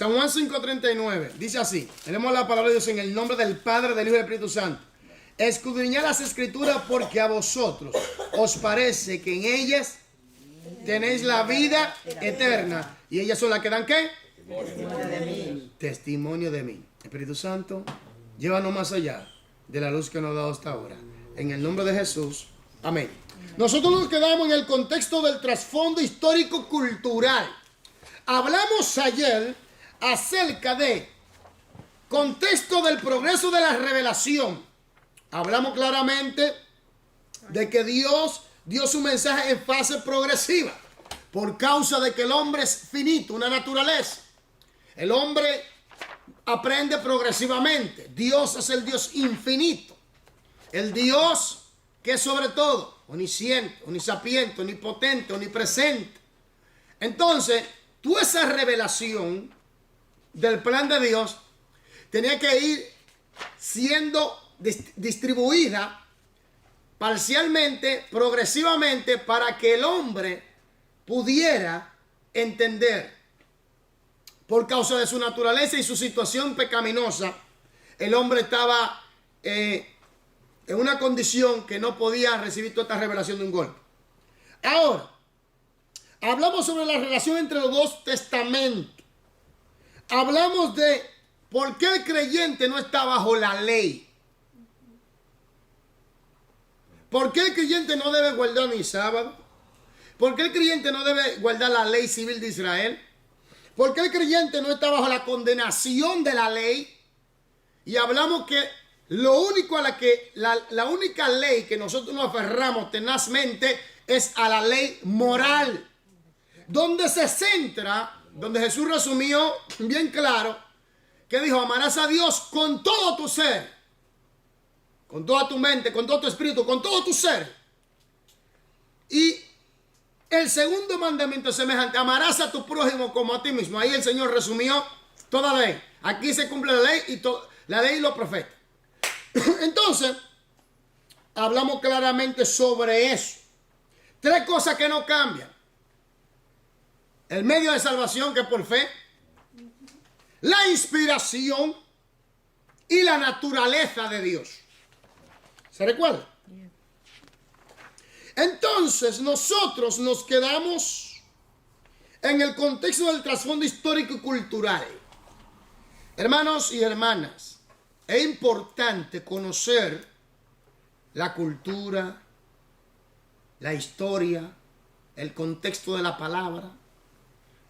San Juan 5:39 dice así. Tenemos la palabra de Dios en el nombre del Padre, del Hijo y del Espíritu Santo. Escudriñad las Escrituras porque a vosotros os parece que en ellas tenéis la vida eterna. Y ellas son las que dan ¿qué? Testimonio de mí. Testimonio de mí. Espíritu Santo, llévanos más allá de la luz que nos ha dado hasta ahora. En el nombre de Jesús. Amén. Nosotros nos quedamos en el contexto del trasfondo histórico-cultural. Hablamos ayer acerca de contexto del progreso de la revelación. Hablamos claramente de que Dios dio su mensaje en fase progresiva por causa de que el hombre es finito, una naturaleza. El hombre aprende progresivamente. Dios es el Dios infinito. El Dios que es sobre todo omnisciente, omnisapiente, omnipotente, omnipresente. Entonces, toda esa revelación del plan de Dios tenía que ir siendo distribuida parcialmente, progresivamente, para que el hombre pudiera entender. Por causa de su naturaleza y su situación pecaminosa, el hombre estaba en una condición que no podía recibir toda esta revelación de un golpe. Ahora, hablamos sobre la relación entre los dos testamentos. Hablamos de por qué el creyente no está bajo la ley. ¿Por qué el creyente no debe guardar ni sábado? ¿Por qué el creyente no debe guardar la ley civil de Israel? ¿Por qué el creyente no está bajo la condenación de la ley? Y hablamos que lo único a la única ley que nosotros nos aferramos tenazmente es a la ley moral, donde se centra, donde Jesús resumió bien claro, que dijo: amarás a Dios con todo tu ser, con toda tu mente, con todo tu espíritu, con todo tu ser. Y el segundo mandamiento es semejante: amarás a tu prójimo como a ti mismo. Ahí el Señor resumió toda la ley. Aquí se cumple la ley y la ley y los profetas. Entonces, hablamos claramente sobre eso. Tres cosas que no cambian: el medio de salvación, que es por fe; la inspiración y la naturaleza de Dios. ¿Se recuerda? Entonces nosotros nos quedamos en el contexto del trasfondo histórico y cultural. Hermanos y hermanas, es importante conocer la cultura, la historia, el contexto de la palabra,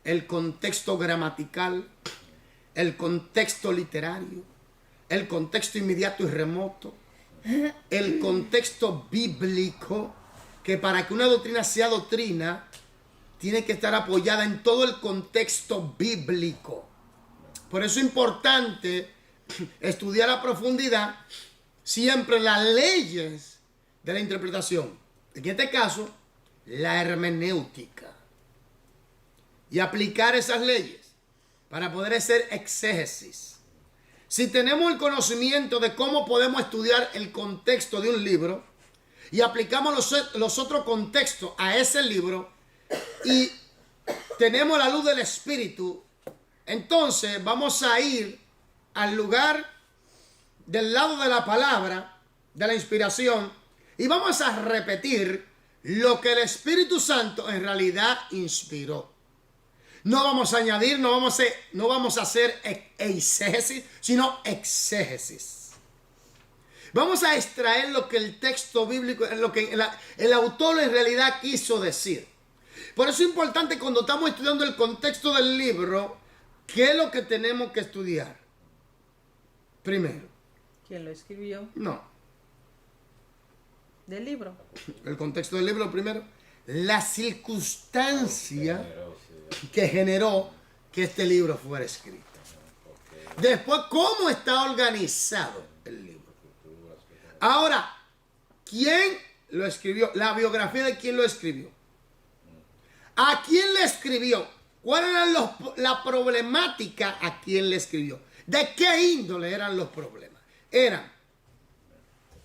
el contexto gramatical, el contexto literario, el contexto inmediato y remoto, el contexto bíblico, que para que una doctrina sea doctrina, tiene que estar apoyada en todo el contexto bíblico. Por eso es importante estudiar a profundidad siempre las leyes de la interpretación. En este caso, la hermenéutica. Y aplicar esas leyes para poder hacer exégesis. Si tenemos el conocimiento de cómo podemos estudiar el contexto de un libro y aplicamos los otros contextos a ese libro y tenemos la luz del Espíritu, entonces vamos a ir al lugar del lado de la palabra, de la inspiración, y vamos a repetir lo que el Espíritu Santo en realidad inspiró. No vamos a añadir, no vamos a hacer eisegesis, sino exégesis. Vamos a extraer lo que el texto bíblico, lo que el autor en realidad quiso decir. Por eso es importante, cuando estamos estudiando el contexto del libro, ¿qué es lo que tenemos que estudiar? Primero. ¿Quién lo escribió? No. ¿Del libro? El contexto del libro primero. La circunstancia que generó que este libro fuera escrito. Después, cómo está organizado el libro. Ahora, ¿quién lo escribió? La biografía de quién lo escribió. ¿A quién le escribió? ¿Cuál era la problemática a quién le escribió? ¿De qué índole eran los problemas? Eran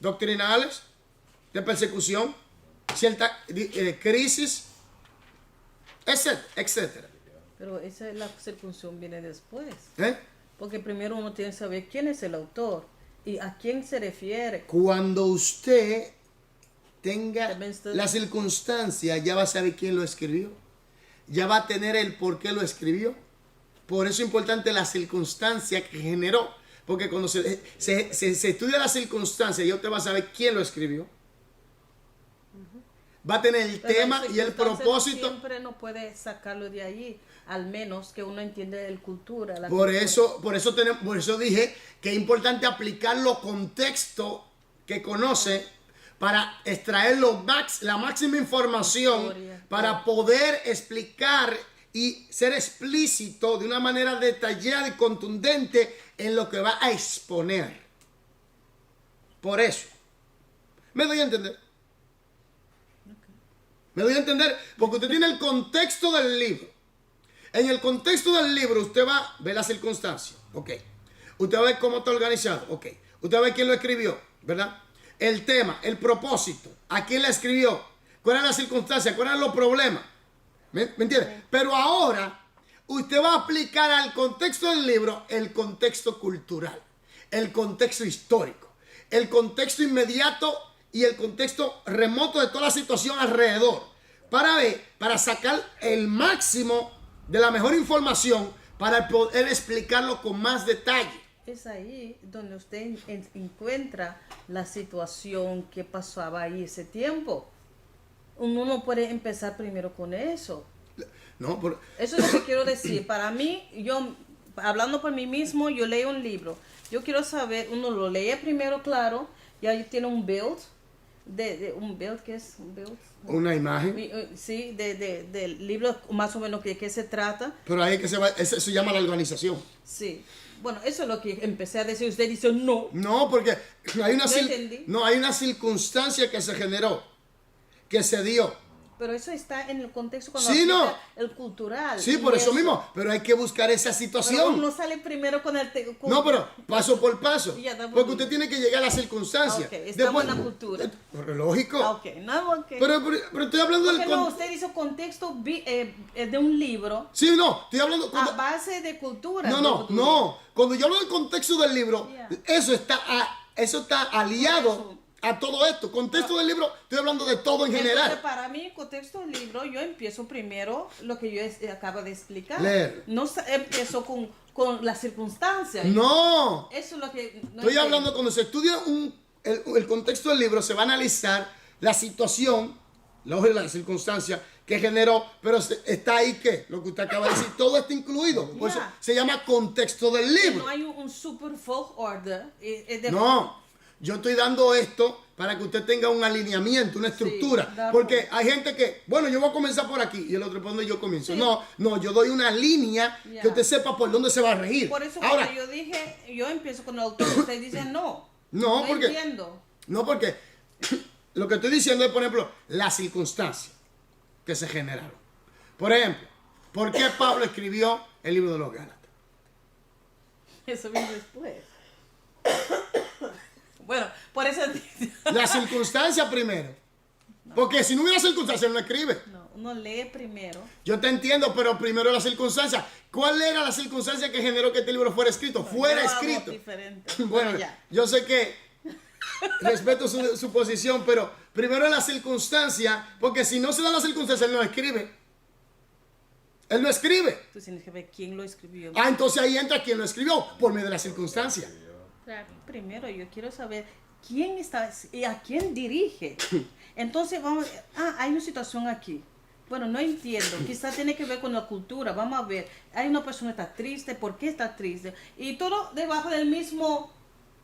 doctrinales, de persecución, cierta crisis, etcétera, etcétera. Pero esa es la circuncisión viene después. ¿Eh? Porque primero uno tiene que saber quién es el autor y a quién se refiere. Cuando usted tenga También estoy- la circunstancia, ya va a saber quién lo escribió. Ya va a tener el por qué lo escribió. Por eso es importante la circunstancia que generó. Porque cuando se estudia la circunstancia, ya usted va a saber quién lo escribió. Va a tener el Pero tema la y el circunstancia propósito. Siempre no puede sacarlo de allí, al menos que uno entiende la cultura. Por eso dije que es importante aplicar los contextos que conoce para extraer la máxima información Historia. para poder explicar y ser explícito de una manera detallada y contundente en lo que va a exponer. Por eso. ¿Me doy a entender? ¿Me doy a entender? Porque usted tiene el contexto del libro. En el contexto del libro usted va a ver las circunstancias. Ok. Usted va a ver cómo está organizado. Ok. Usted va a ver quién lo escribió. ¿Verdad? El tema, el propósito. ¿A quién le escribió? ¿Cuáles eran las circunstancias? ¿Cuáles eran los problemas? ¿Me entiende? Pero ahora usted va a aplicar al contexto del libro el contexto cultural. El contexto histórico. El contexto inmediato y el contexto remoto de toda la situación alrededor. Para sacar el máximo de la mejor información para poder explicarlo con más detalle. Es ahí donde usted encuentra la situación que pasaba ahí ese tiempo. Uno no puede empezar primero con eso. No, Eso es lo que quiero decir. Para mí, yo, hablando por mí mismo, yo leo un libro. Yo quiero saber, uno lo lee primero, claro, ya tiene un build, un build, ¿qué es? Un build. una imagen. Sí, del libro más o menos de qué se trata. Pero ahí que eso se llama la organización. Sí. Bueno, eso es lo que empecé a decir. Usted dice no. No, porque hay entendí. hay una circunstancia que se generó, que se dio. Pero eso está en el contexto cuando Sí, aplica no. el cultural. Sí, y por eso mismo. Pero hay que buscar esa Pero situación. uno sale primero con el... No, pero paso por paso. Ya, estamos Porque bien. usted tiene que llegar a la circunstancia. Ok, estamos en la cultura. Lógico. Ah, ok, no, ok. Pero estoy hablando del... Porque no, usted hizo contexto de un libro Sí, no, estoy hablando... a base de cultura. No. Cuando yo hablo del contexto del libro, Yeah. eso está aliado Por eso. a todo esto. Contexto del libro, estoy hablando de todo en Entonces, general. para mí, contexto del libro, yo empiezo primero lo que yo acabo de explicar. Leer. No empiezo con las circunstancias. No, Eso es lo que... no estoy entiendo. hablando cuando se estudia el contexto del libro, se va a analizar la situación, la circunstancia que generó, pero está ahí que, lo que usted acaba de decir, todo está incluido. Por eso Yeah. se llama contexto del Que libro. no hay un super folk order. No, yo estoy dando esto para que usted tenga un alineamiento, una estructura. da Porque razón. hay gente que, bueno, yo voy a comenzar por aquí y el otro por donde yo comienzo. Sí. No, yo doy una línea Ya. que usted sepa por dónde se va a regir. Por eso Ahora, cuando yo dije, yo empiezo con el autor, usted dice no. No, porque- entiendo. no porque lo que estoy diciendo es, por ejemplo, las circunstancias que se generaron. Por ejemplo, ¿por qué Pablo escribió el libro de los Gálatas? Eso viene después. Bueno, por eso La circunstancia primero. Porque si no hubiera circunstancia, él no escribe. no, uno lee primero. Yo te entiendo, pero primero la circunstancia. ¿Cuál era la circunstancia que generó que este libro fuera escrito? Fuera Yo hago escrito. diferente. Bueno, ya. yo sé que respeto su posición, pero primero la circunstancia, porque si no se da la circunstancia, él no escribe. Él no escribe. Tú tienes que ver quién lo escribió. Ah, entonces ahí entra quien lo escribió, por medio de la circunstancia. Claro, primero yo quiero saber quién está y a quién dirige. Entonces vamos, hay una situación aquí. Bueno, no entiendo, quizás tiene que ver con la cultura, vamos a ver. Hay una persona que está triste, ¿por qué está triste? Y todo debajo del mismo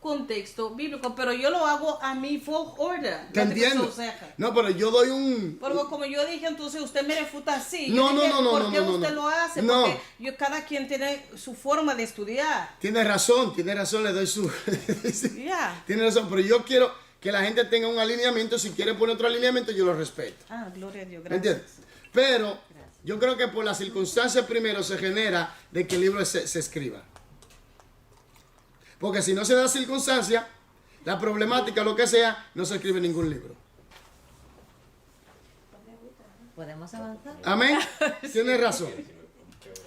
contexto bíblico, pero yo lo hago a mi folk order. ¿Te entiendo? No, pero yo doy un... Pero como yo dije, entonces usted me refuta así. No, Yo dije, no, ¿por qué no, usted no. lo hace? No. Porque cada quien tiene su forma de estudiar. Tiene razón, le doy su... Ya. Tiene razón, pero yo quiero que la gente tenga un alineamiento. Si quiere poner otro alineamiento, yo lo respeto. Ah, gloria a Dios, ¿Me gracias. entiendes? Pero yo creo que por las circunstancias primero se genera de que el libro se escriba. Porque si no se da circunstancia, la problemática, lo que sea, no se escribe ningún libro. ¿Podemos avanzar? Amén. Tienes razón.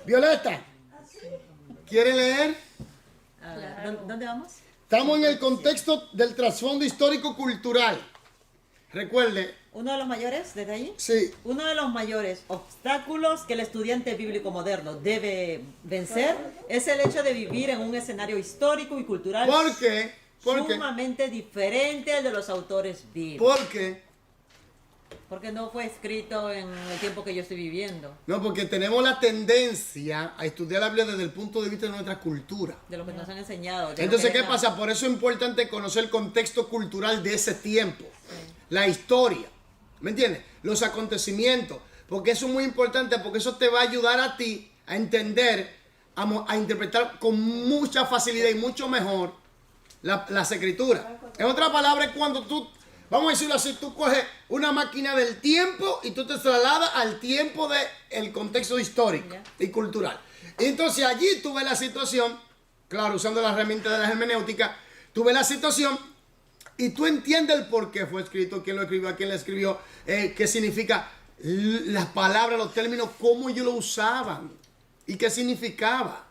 Violeta, ¿quiere leer? A ver, ¿dónde vamos? Estamos en el contexto del trasfondo histórico-cultural. Recuerde, Uno de los mayores, desde ahí. sí, Uno de los mayores obstáculos que el estudiante bíblico moderno debe vencer es el hecho de vivir en un escenario histórico y cultural ¿por qué? ¿Por qué? sumamente diferente al de los autores bíblicos. ¿Por qué? Porque no fue escrito en el tiempo que yo estoy viviendo, No, porque tenemos la tendencia a estudiar la Biblia desde el punto de vista de nuestra cultura. de lo que nos han enseñado. de lo Entonces, que ¿qué es pasa? Por eso es importante conocer el contexto cultural de ese tiempo, la historia, ¿me entiendes? Los acontecimientos, porque eso es muy importante, porque eso te va a ayudar a ti a entender, a interpretar con mucha facilidad y mucho mejor las escrituras. En otras palabras, cuando tú, vamos a decirlo así, tú coges una máquina del tiempo y tú te trasladas al tiempo del contexto histórico y cultural. Y entonces allí tú ves la situación, claro, usando la herramienta de la hermenéutica, tú ves la situación y tú entiendes el por qué fue escrito, quién lo escribió, a quién le escribió, qué significa las palabras, los términos, cómo ellos lo usaban y qué significaba.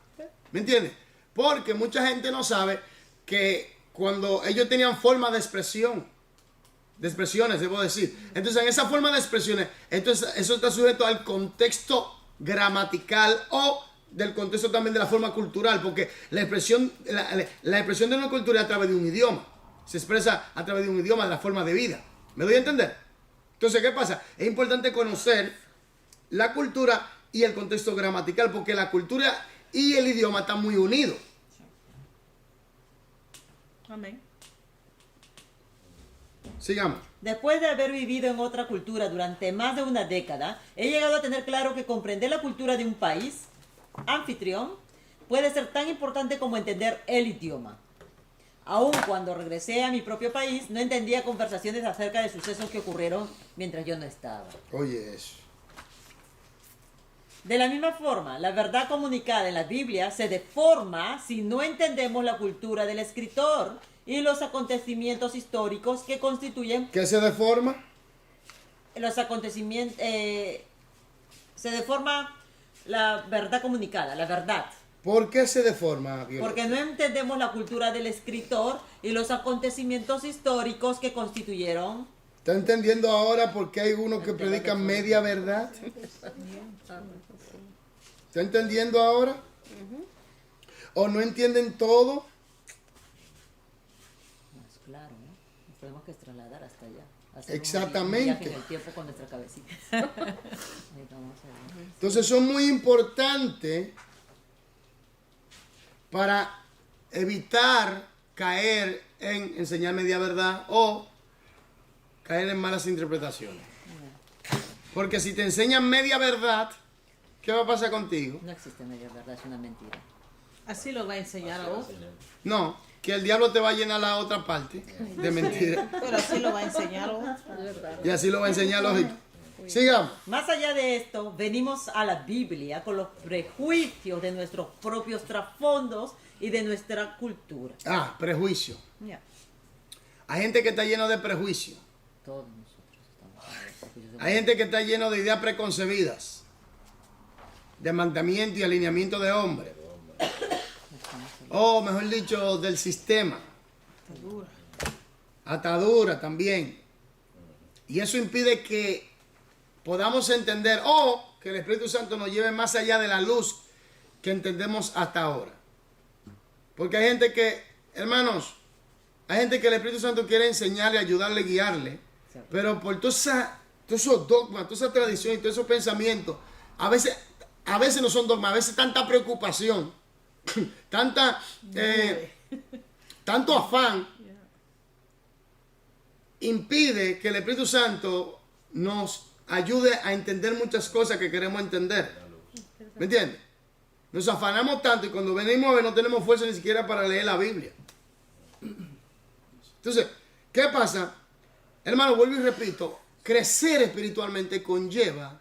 ¿Me entiendes? Porque mucha gente no sabe que cuando ellos tenían forma de expresión, de expresiones, debo decir. Entonces, en esa forma de expresiones, entonces eso está sujeto al contexto gramatical o del contexto también de la forma cultural, porque la expresión de una cultura es a través de un idioma. Se expresa a través de un idioma, de la forma de vida. ¿Me doy a entender? Entonces, ¿qué pasa? Es importante conocer la cultura y el contexto gramatical, porque la cultura y el idioma están muy unidos. Amén. Sigamos. Después de haber vivido en otra cultura durante más de una década, he llegado a tener claro que comprender la cultura de un país anfitrión puede ser tan importante como entender el idioma. Aun cuando regresé a mi propio país, no entendía conversaciones acerca de sucesos que ocurrieron mientras yo no estaba. Oye, eso. De la misma forma, la verdad comunicada en la Biblia se deforma si no entendemos la cultura del escritor y los acontecimientos históricos que constituyen ¿Qué se deforma? los acontecimientos. Se deforma la verdad comunicada, la verdad. ¿Por qué se deforma, Violeta? Porque no entendemos la cultura del escritor y los acontecimientos históricos que constituyeron. ¿Está entendiendo ahora por qué hay unos que predican media verdad? ¿Está entendiendo ahora? ¿O no entienden todo? Más claro, ¿no? Nos tenemos que trasladar hasta allá. Exactamente. Un viaje en el tiempo con nuestra cabecita. Ahí vamos a ver. Entonces son muy importantes para evitar caer en enseñar media verdad o caer en malas interpretaciones. Porque si te enseñan media verdad, ¿qué va a pasar contigo? No existe media verdad, es una mentira. Así lo va a enseñar a vos. No, que el diablo te va a llenar la otra parte de mentira. Pero así lo va a enseñar a vos. Y así lo va a enseñar, lógico. Sigamos. Más allá de esto, venimos a la Biblia con los prejuicios de nuestros propios trasfondos y de nuestra cultura. Ah, prejuicio. Ya. Hay gente que está lleno de prejuicio. Todos nosotros estamos en los prejuicios. Hay gente que está lleno de ideas preconcebidas, de mandamiento y alineamiento de hombre. O mejor dicho, del sistema. Segura. Atadura también. Y eso impide que podamos entender o que el Espíritu Santo nos lleve más allá de la luz que entendemos hasta ahora. Porque hay gente que, hermanos, hay gente que el Espíritu Santo quiere enseñarle, ayudarle, guiarle. Pero por todos esos dogmas, toda esa tradición y todos esos pensamientos, a veces no son dogmas, a veces tanta preocupación, tanto afán, impide que el Espíritu Santo nos ayude a entender muchas cosas que queremos entender. ¿Me entiendes? Nos afanamos tanto y cuando venimos a ver no tenemos fuerza ni siquiera para leer la Biblia. Entonces, ¿qué pasa? Hermano, vuelvo y repito, crecer espiritualmente conlleva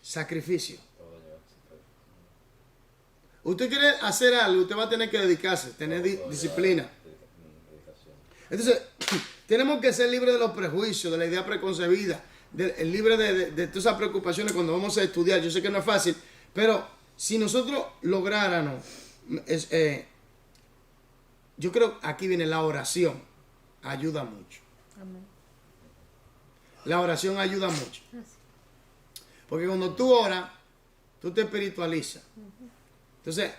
sacrificio. Usted quiere hacer algo, usted va a tener que dedicarse, tener disciplina. Entonces, tenemos que ser libres de los prejuicios, de la idea preconcebida, libres de todas esas preocupaciones cuando vamos a estudiar. Yo sé que no es fácil, Pero si nosotros lográramos, yo creo que aquí viene la oración, ayuda mucho. Amén. La oración ayuda mucho. Porque cuando tú oras, tú te espiritualizas. Entonces,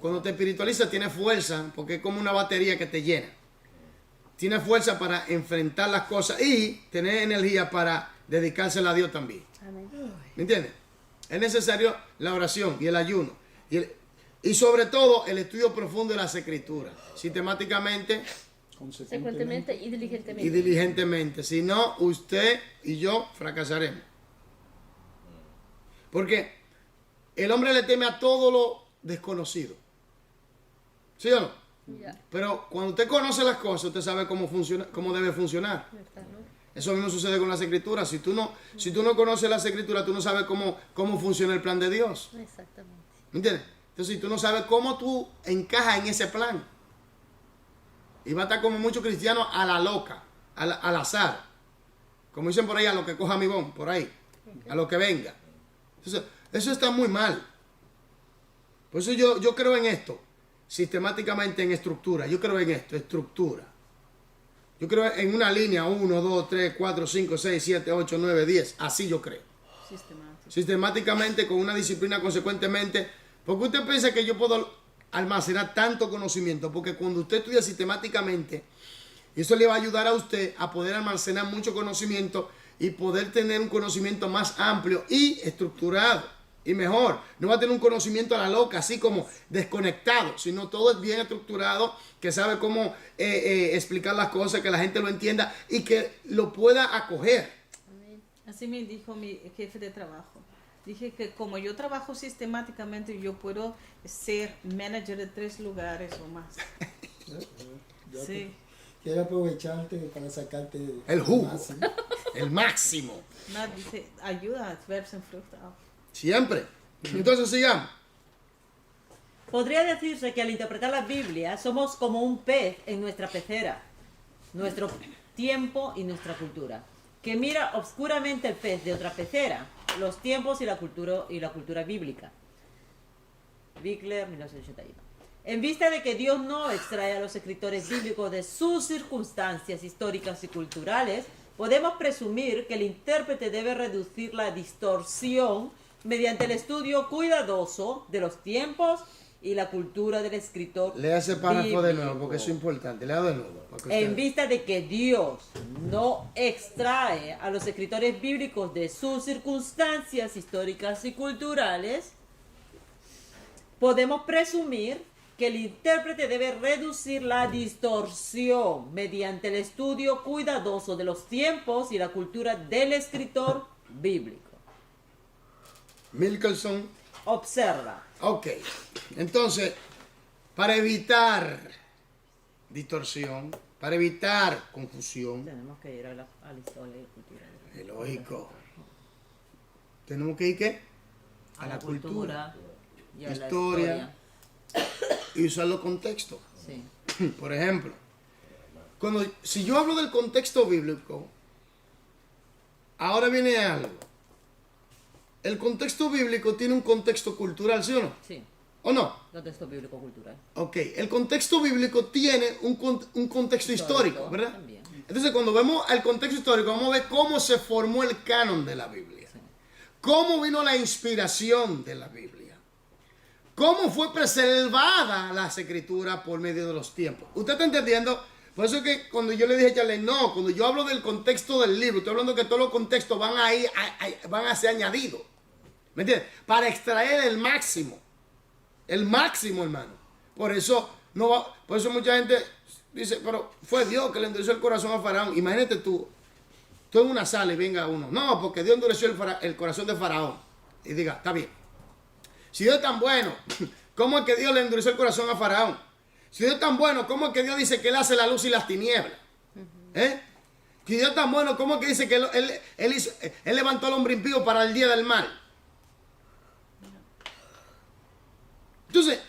cuando te espiritualizas, tienes fuerza, porque es como una batería que te llena. Tienes fuerza para enfrentar las cosas y tener energía para dedicársela a Dios también. Amén. ¿Me entiendes? Es necesario la oración y el ayuno. Y sobre todo el estudio profundo de las escrituras. Sistemáticamente Consecuentemente y diligentemente. y diligentemente. Si no, usted y yo fracasaremos. Porque el hombre le teme a todo lo desconocido. ¿Sí o no? Ya, Pero cuando usted conoce las cosas, usted sabe cómo funciona, cómo debe funcionar. ¿verdad, no? Eso mismo sucede con las escrituras. Si tú no conoces las escrituras, tú no sabes cómo funciona el plan de Dios. Exactamente. ¿Me entiendes? Entonces, si tú no sabes cómo tú encajas en ese plan. Y va a estar como muchos cristianos a la loca, al azar. Como dicen por ahí, a lo que coja mi bon, por ahí. A lo que venga. Entonces, eso está muy mal. Por eso yo creo en esto. Sistemáticamente en estructura. Yo creo en esto, estructura. Yo creo en una línea, 1, 2, 3, 4, 5, 6, 7, 8, 9, 10. Así yo creo. Sistemático. Sistemáticamente, con una disciplina consecuentemente. Porque usted piensa que yo puedo almacenar tanto conocimiento, porque cuando usted estudia sistemáticamente, eso le va a ayudar a usted a poder almacenar mucho conocimiento y poder tener un conocimiento más amplio y estructurado y mejor. No va a tener un conocimiento a la loca, así como desconectado, sino todo es bien estructurado, que sabe cómo explicar las cosas, que la gente lo entienda y que lo pueda acoger. Así me dijo mi jefe de trabajo. Dije que como yo trabajo sistemáticamente, yo puedo ser manager de 3 lugares o más. Ya Sí. Quiero aprovecharte para sacarte El jugo. máximo. El máximo. Nada, dice, ayuda, es ver sin fruta. Siempre. Entonces sigamos. Podría decirse que al interpretar la Biblia somos como un pez en nuestra pecera, nuestro tiempo y nuestra cultura, que mira obscuramente el pez de otra pecera, los tiempos y la cultura bíblica. Bigler, 1981. En vista de que Dios no extrae a los escritores bíblicos de sus circunstancias históricas y culturales, podemos presumir que el intérprete debe reducir la distorsión mediante el estudio cuidadoso de los tiempos y la cultura del escritor Lea ese párrafo de nuevo, bíblico. porque eso es importante. Lea de nuevo. para que En usted- vista de que Dios no extrae a los escritores bíblicos de sus circunstancias históricas y culturales, podemos presumir que el intérprete debe reducir la distorsión mediante el estudio cuidadoso de los tiempos y la cultura del escritor bíblico. Mickelson. Observa. Ok. Entonces, para evitar distorsión, para evitar confusión, Tenemos que ir a la historia y la cultura. es lógico. Tenemos que ir ¿qué? A la cultura y a la historia. Y usar los contextos. Sí. Por ejemplo, si yo hablo del contexto bíblico, ahora viene algo. El contexto bíblico tiene un contexto cultural, ¿sí o no? Sí. ¿O no? Contexto bíblico cultural. Ok, el contexto bíblico tiene un contexto histórico, ¿verdad? También. Entonces, cuando vemos el contexto histórico, vamos a ver cómo se formó el canon de la Biblia. Cómo vino la inspiración de la Biblia. Cómo fue preservada las escrituras por medio de los tiempos. ¿Usted está entendiendo? Por eso es que cuando yo le dije a Charlie, no, cuando yo hablo del contexto del libro, estoy hablando que todos los contextos van a ser añadidos. ¿Me entiendes? Para extraer el máximo. El máximo, hermano. Por eso mucha gente dice, pero fue Dios que le endureció el corazón a Faraón. Imagínate tú en una sala y venga uno. No, porque Dios endureció el corazón de Faraón. Y diga, está bien. Si Dios es tan bueno, ¿cómo es que Dios le endureció el corazón a Faraón? Si Dios es tan bueno, ¿cómo es que Dios dice que Él hace la luz y las tinieblas? Si Dios es tan bueno, ¿cómo es que dice que Él levantó al hombre impío para el día del mal? Entonces,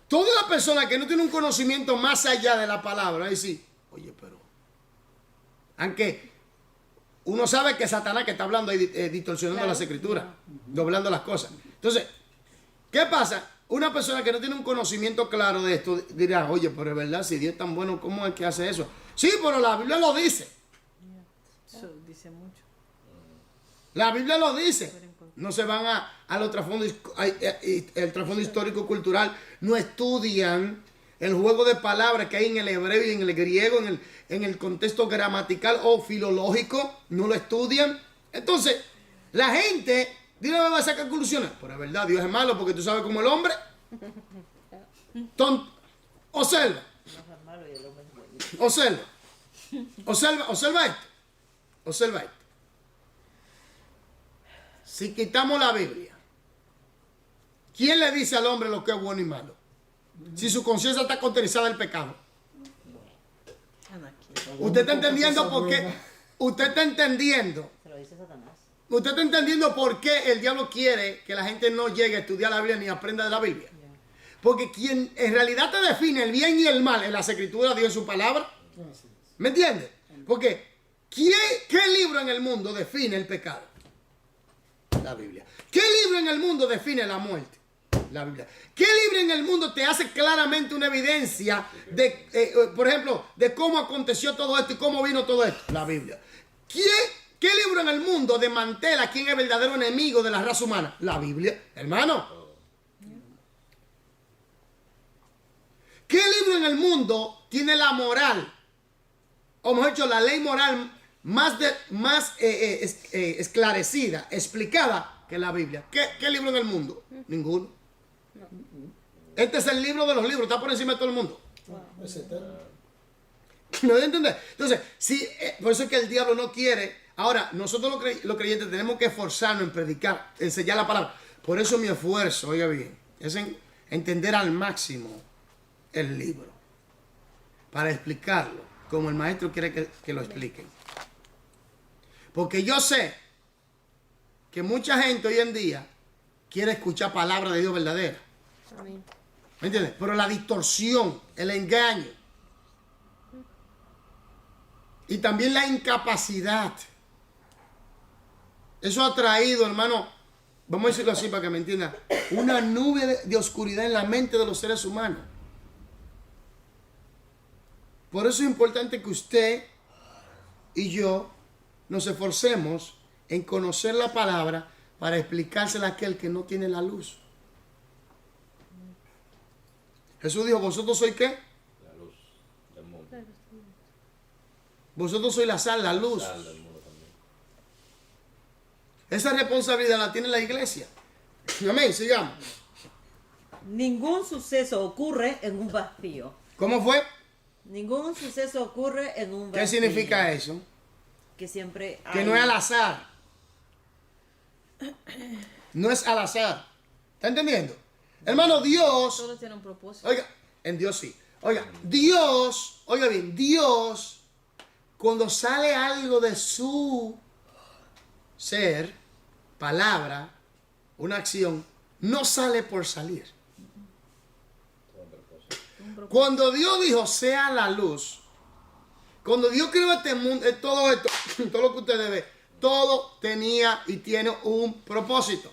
toda la persona que no tiene un conocimiento más allá de la palabra, va a decir, oye, pero, aunque uno sabe que es Satanás que está hablando ahí, distorsionando las escrituras, doblando las cosas. Entonces, ¿qué pasa? Una persona que no tiene un conocimiento claro de esto dirá, oye, pero es verdad, si Dios es tan bueno, ¿cómo es que hace eso? Sí, pero la Biblia lo dice. Eso dice mucho. La Biblia lo dice. No se van a los trasfondos, el trasfondo histórico-cultural, no estudian el juego de palabras que hay en el hebreo y en el griego, en el contexto gramatical o filológico, no lo estudian. Entonces, la gente, dile, va a sacar conclusiones. Pero es verdad, Dios es malo porque tú sabes cómo el hombre. Observa. Observa esto. Observa esto. Si quitamos la Biblia, ¿quién le dice al hombre lo que es bueno y malo? Si su conciencia está cauterizada del pecado. ¿Usted está entendiendo por qué? ¿Usted está entendiendo? Se lo dice Satanás. ¿Usted está entendiendo por qué el diablo quiere que la gente no llegue a estudiar la Biblia ni aprenda de la Biblia? Porque quien en realidad te define el bien y el mal en las escrituras, Dios en su palabra. ¿Me entiendes? Porque ¿qué libro en el mundo define el pecado? La Biblia. ¿Qué libro en el mundo define la muerte? La Biblia. ¿Qué libro en el mundo te hace claramente una evidencia de, por ejemplo, de cómo aconteció todo esto y cómo vino todo esto? La Biblia. ¿Qué libro en el mundo desmantela quién es el verdadero enemigo de la raza humana? La Biblia, hermano. ¿Qué libro en el mundo tiene la moral, o mejor dicho, la ley moral más esclarecida, explicada que la Biblia? ¿Qué libro en el mundo? Ninguno. Este es el libro de los libros, está por encima de todo el mundo. Es eterno. ¿Me voy a entender? Entonces, por eso es que el diablo no quiere. Ahora, nosotros los creyentes tenemos que esforzarnos en predicar, enseñar la palabra. Por eso mi esfuerzo, oiga bien, es en entender al máximo el libro, para explicarlo como el maestro quiere que lo expliquen. Porque yo sé que mucha gente hoy en día quiere escuchar palabra de Dios verdadera. Amén. ¿Me entiendes? Pero la distorsión, el engaño y también la incapacidad, eso ha traído, hermano, vamos a decirlo así para que me entiendan, una nube de oscuridad en la mente de los seres humanos. Por eso es importante que usted y yo nos esforcemos en conocer la palabra para explicársela a aquel que no tiene la luz. Jesús dijo, ¿vosotros sois qué? La luz del mundo. Vosotros sois la sal, la luz. Sal del mundo también. Esa responsabilidad la tiene la iglesia. Amén, sigamos. Ningún suceso ocurre en un vacío. ¿Cómo fue? Ningún suceso ocurre en un vacío. ¿Qué significa eso? Que siempre hay... Que no es al azar. No es al azar. ¿Está entendiendo? Hermano, Dios... Todo tiene un propósito. Oiga, en Dios sí. Oiga, Dios, oiga bien, Dios, cuando sale algo de su ser, palabra, una acción, no sale por salir. Cuando Dios dijo, sea la luz, cuando Dios creó este mundo, todo esto, todo lo que ustedes ven, todo tenía y tiene un propósito.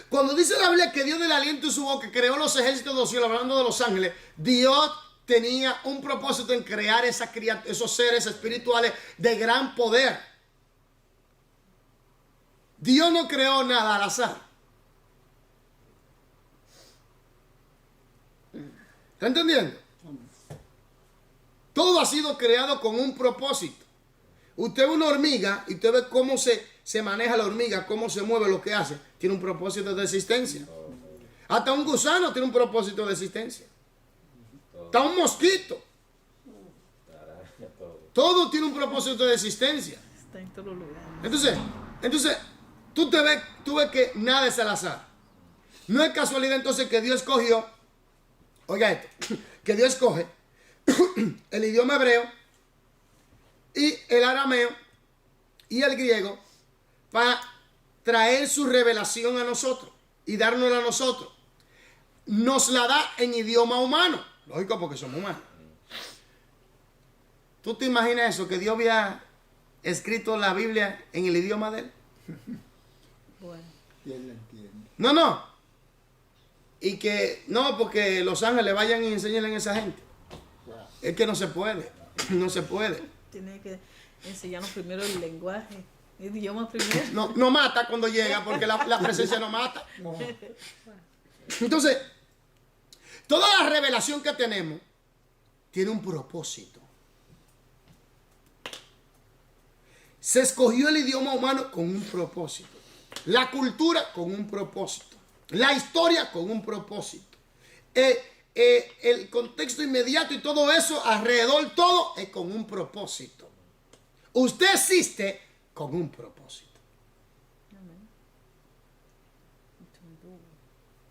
Cuando dice la Biblia que Dios del aliento de su boca creó los ejércitos de los cielos, hablando de los ángeles, Dios tenía un propósito en crear esos seres espirituales de gran poder. Dios no creó nada al azar. ¿Está entendiendo? Todo ha sido creado con un propósito. Usted ve una hormiga y usted ve cómo se maneja la hormiga, cómo se mueve, lo que hace. Tiene un propósito de existencia. Hasta un gusano tiene un propósito de existencia. Hasta un mosquito. Todo tiene un propósito de existencia. Está en todos los lugares. Entonces, tú ves que nada es al azar. No es casualidad entonces que Dios escogió, oiga esto, que Dios escoge el idioma hebreo y el arameo y el griego para traer su revelación a nosotros y dárnosla a nosotros. Nos la da en idioma humano. Lógico, porque somos humanos. ¿Tú te imaginas eso? Que Dios había escrito la Biblia en el idioma de él? Bueno. ¿Quién la entiende? No. Y que no, porque los ángeles vayan y enseñen a esa gente. Es que no se puede. No se puede. Tiene que enseñarnos primero el lenguaje, el idioma primero. No mata cuando llega, porque la presencia no mata. No. Entonces, toda la revelación que tenemos tiene un propósito. Se escogió el idioma humano con un propósito. La cultura con un propósito. La historia con un propósito. El contexto inmediato y todo eso, alrededor todo, es con un propósito. Usted existe con un propósito.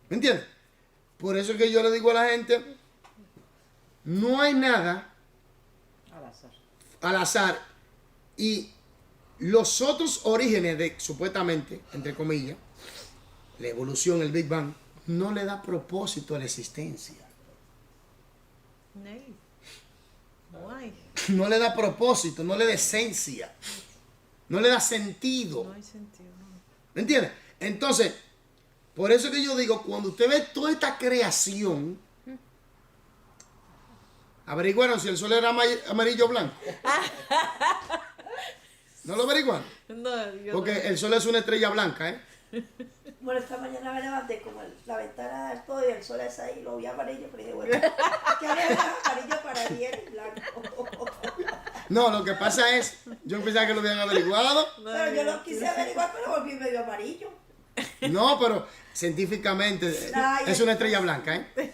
¿Me entiende? Por eso es que yo le digo a la gente, no hay nada Al azar. al azar. Y los otros orígenes de, supuestamente, entre comillas, la evolución, el Big Bang, no le da propósito a la existencia. Ney. Guay. No le da propósito, no le da esencia. No le da sentido. No hay sentido. No. ¿Me entiendes? Entonces, por eso que yo digo, cuando usted ve toda esta creación, averiguaron si el sol era amarillo o blanco. ¿No lo averiguaron? No, yo Porque no. el sol es una estrella blanca, ¿eh? Bueno, esta mañana me levanté como la ventana del todo y el sol es ahí, lo vi amarillo, pero dije, bueno, ¿qué había amarillo para bien y blanco? No, lo que pasa es, yo pensaba que lo habían averiguado. Pero yo lo quise averiguar, pero volví medio amarillo. No, pero científicamente Ay, es una estrella blanca, ¿eh?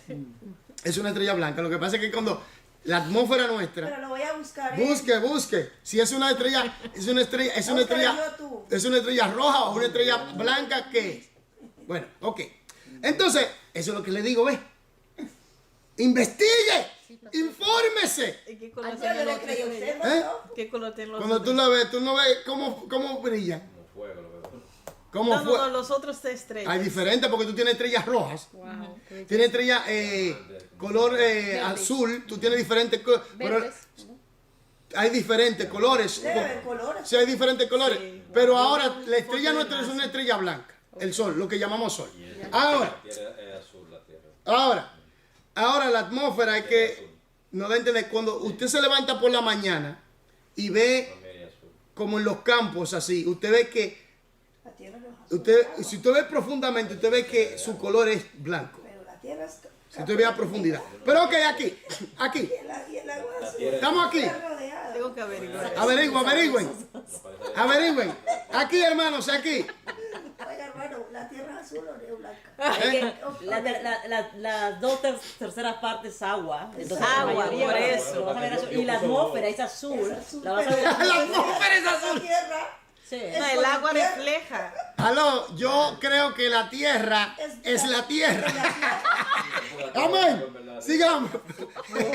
Es una estrella blanca. Lo que pasa es que cuando la atmósfera nuestra, Pero lo voy a buscar. busque. Si es una estrella, es una Búscalo estrella, tú. es una estrella roja o una estrella blanca, ¿qué es? Bueno, ok. Entonces, eso es lo que le digo, ¿ves? Investigue, infórmese. ¿Y qué color Yo tiene no la le otra creí a estrella? usted, ¿Eh? ¿no? ¿Qué color tiene los Cuando otros? tú la ves, tú no ves cómo brilla. Como fuego, lo veo. ¿Cómo No, fue? no, los otros tres estrellas. Hay diferente porque tú tienes estrellas rojas. Wow. Tienes estrellas color azul. Tú tienes diferentes colores. Verdes. Hay diferentes colores. Debe haber colores. Sí, hay diferentes colores. Sí. Pero ahora la estrella nuestra es una estrella blanca. El sol, lo que llamamos sol. Ahora, La tierra es azul, la tierra. ahora la atmósfera es que nos da a entender cuando usted se levanta por la mañana y ve También es azul. como en los campos así, usted ve que La tierra no es azul. si usted ve profundamente, usted ve que su color es blanco. Pero la tierra es. Si usted ve a profundidad. Pero ok, aquí. Y el agua azul. Estamos aquí. Está rodeada. Tengo que averiguar. Averigüen. Aquí, hermanos, aquí. Oiga, hermano, la tierra es azul o es blanca. Es que las dos terceras partes agua. Entonces, la Agua, mayoría por lo eso. vas a ver azul. Y la atmósfera es azul. La vas a ver La azul. atmósfera es azul. La tierra Sí. No, el agua refleja. Aló, yo creo que la tierra es la tierra. Amén. Sigamos. Bueno,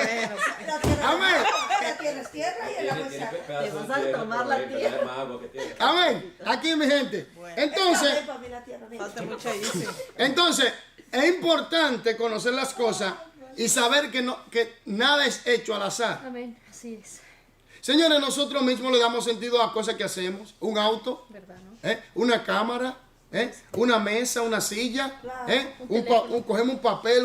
La tierra Amén. La tierra es tierra y el agua es agua. Te vas a tomar la tierra. Es más agua que tiene. Amén. Aquí, mi gente. Entonces, Para mí la tierra es falta mucho ahí, sí. entonces, es importante conocer las cosas y saber que nada es hecho al azar. Amén. Así es. Señores, nosotros mismos le damos sentido a cosas que hacemos. Un auto, ¿Verdad, no? una cámara, una mesa, una silla, Un cogemos un papel,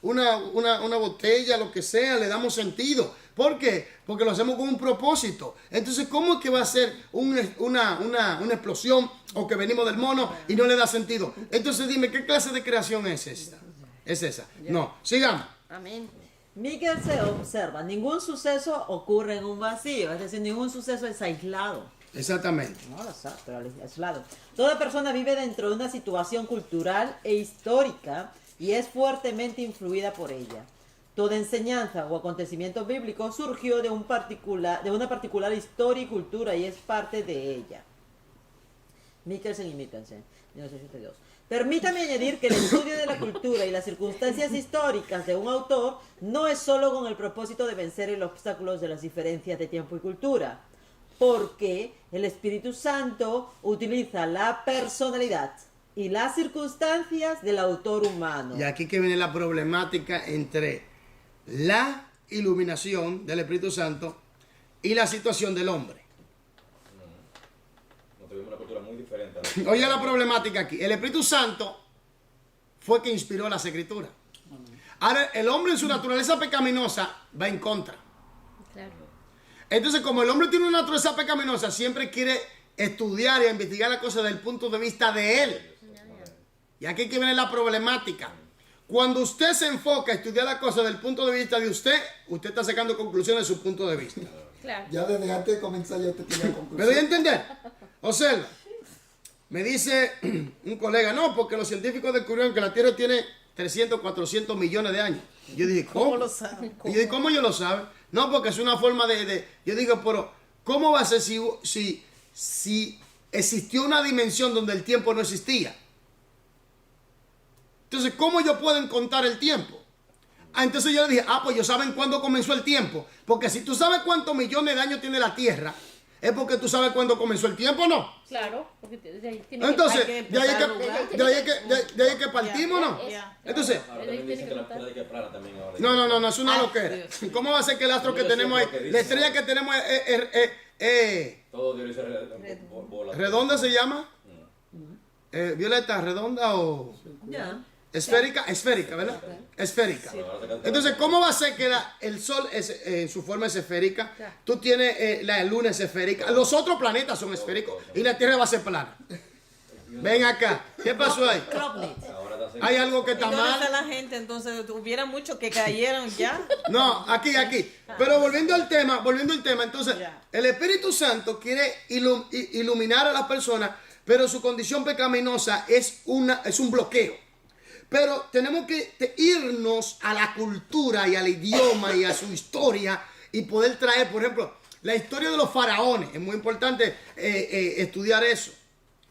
una botella, lo que sea, le damos sentido. ¿Por qué? Porque lo hacemos con un propósito. Entonces, ¿cómo es que va a ser una explosión o que venimos del mono y no le da sentido? Entonces, dime, ¿qué clase de creación es esta? ¿Es esa? No, sigamos. Amén. Miguel se observa, ningún suceso ocurre en un vacío, es decir, ningún suceso es aislado. Exactamente. No, al azar, pero aislado. Toda persona vive dentro de una situación cultural e histórica y es fuertemente influida por ella. Toda enseñanza o acontecimiento bíblico surgió de una particular historia y cultura y es parte de ella. Mikkelsen y Mikkelsen, 1982. Permítame añadir que el estudio de la cultura y las circunstancias históricas de un autor no es solo con el propósito de vencer el obstáculo de las diferencias de tiempo y cultura, porque el Espíritu Santo utiliza la personalidad y las circunstancias del autor humano. Y aquí que viene la problemática entre la iluminación del Espíritu Santo y la situación del hombre. tuvimos una cultura muy diferente. A la Oye la problemática aquí. El Espíritu Santo fue que inspiró las escrituras. Ahora, el hombre en su naturaleza pecaminosa va en contra. Claro. Entonces, como el hombre tiene una naturaleza pecaminosa, siempre quiere estudiar y investigar las cosas desde el punto de vista de él. Y aquí que viene la problemática. Cuando usted se enfoca a estudiar las cosas desde el punto de vista de usted, usted está sacando conclusiones de su punto de vista. Claro. Ya desde antes de comenzar ya usted tiene la ¿Me conclusión. doy a entender? Observa. Me dice un colega, no, porque los científicos descubrieron que la Tierra tiene 300, 400 millones de años. Yo dije, ¿cómo? ¿Cómo lo saben? Y yo dije, ¿cómo ellos lo saben? No, porque es una forma de... Yo digo, pero ¿cómo va a ser si existió una dimensión donde el tiempo no existía? Entonces, ¿cómo ellos pueden contar el tiempo? Entonces yo le dije, pues ellos saben cuándo comenzó el tiempo. Porque si tú sabes cuántos millones de años tiene la Tierra, es porque tú sabes cuándo comenzó el tiempo, ¿no? Claro, porque de ahí tiene Entonces, hay que de ahí es empezar a jugar. de ahí es que partimos, ¿no? Ya. Entonces, Ahora también dicen que la estrella que plana también ahora. no, es una loquera. Dios. ¿Cómo va a ser que el astro que Yo sé tenemos, lo que dice. la estrella que tenemos Todo Dios bola. redonda se llama? Violeta, redonda o Ya. esférica, ¿verdad? Esférica. Entonces, ¿cómo va a ser que el Sol en su forma es esférica? Tú tienes la Luna es esférica. Los otros planetas son esféricos y la Tierra va a ser plana. Ven acá. ¿Qué pasó ahí? Klopnitz. Ahora está Hay algo que está ¿Dónde está mal. la gente? Entonces, hubiera muchos que cayeron ya. No, aquí. Pero volviendo al tema, entonces, Ya. el Espíritu Santo quiere iluminar a las personas, pero su condición pecaminosa es un bloqueo. Pero tenemos que irnos a la cultura y al idioma y a su historia y poder traer, por ejemplo, la historia de los faraones. Es muy importante estudiar eso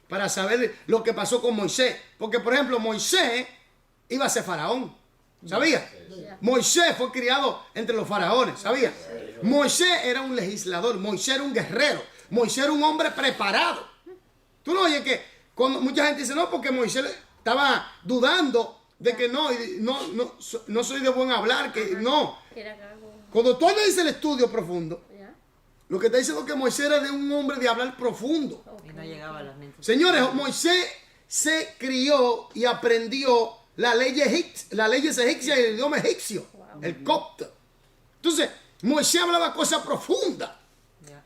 para saber lo que pasó con Moisés. Porque, por ejemplo, Moisés iba a ser faraón. ¿Sabía? Moisés fue criado entre los faraones. ¿Sabía? Moisés era un legislador. Moisés era un guerrero. Moisés era un hombre preparado. Tú no oyes que cuando mucha gente dice, no, porque Moisés estaba dudando de que no soy de buen hablar, que no. Era gago. Cuando tú analizas el estudio profundo, ¿Ya? lo que está diciendo es que Moisés era de un hombre de hablar profundo. Y no llegaba a las mentes. Señores, Moisés se crió y aprendió las leyes egipcias y el idioma egipcio, el copto. Entonces, Moisés hablaba cosas profundas.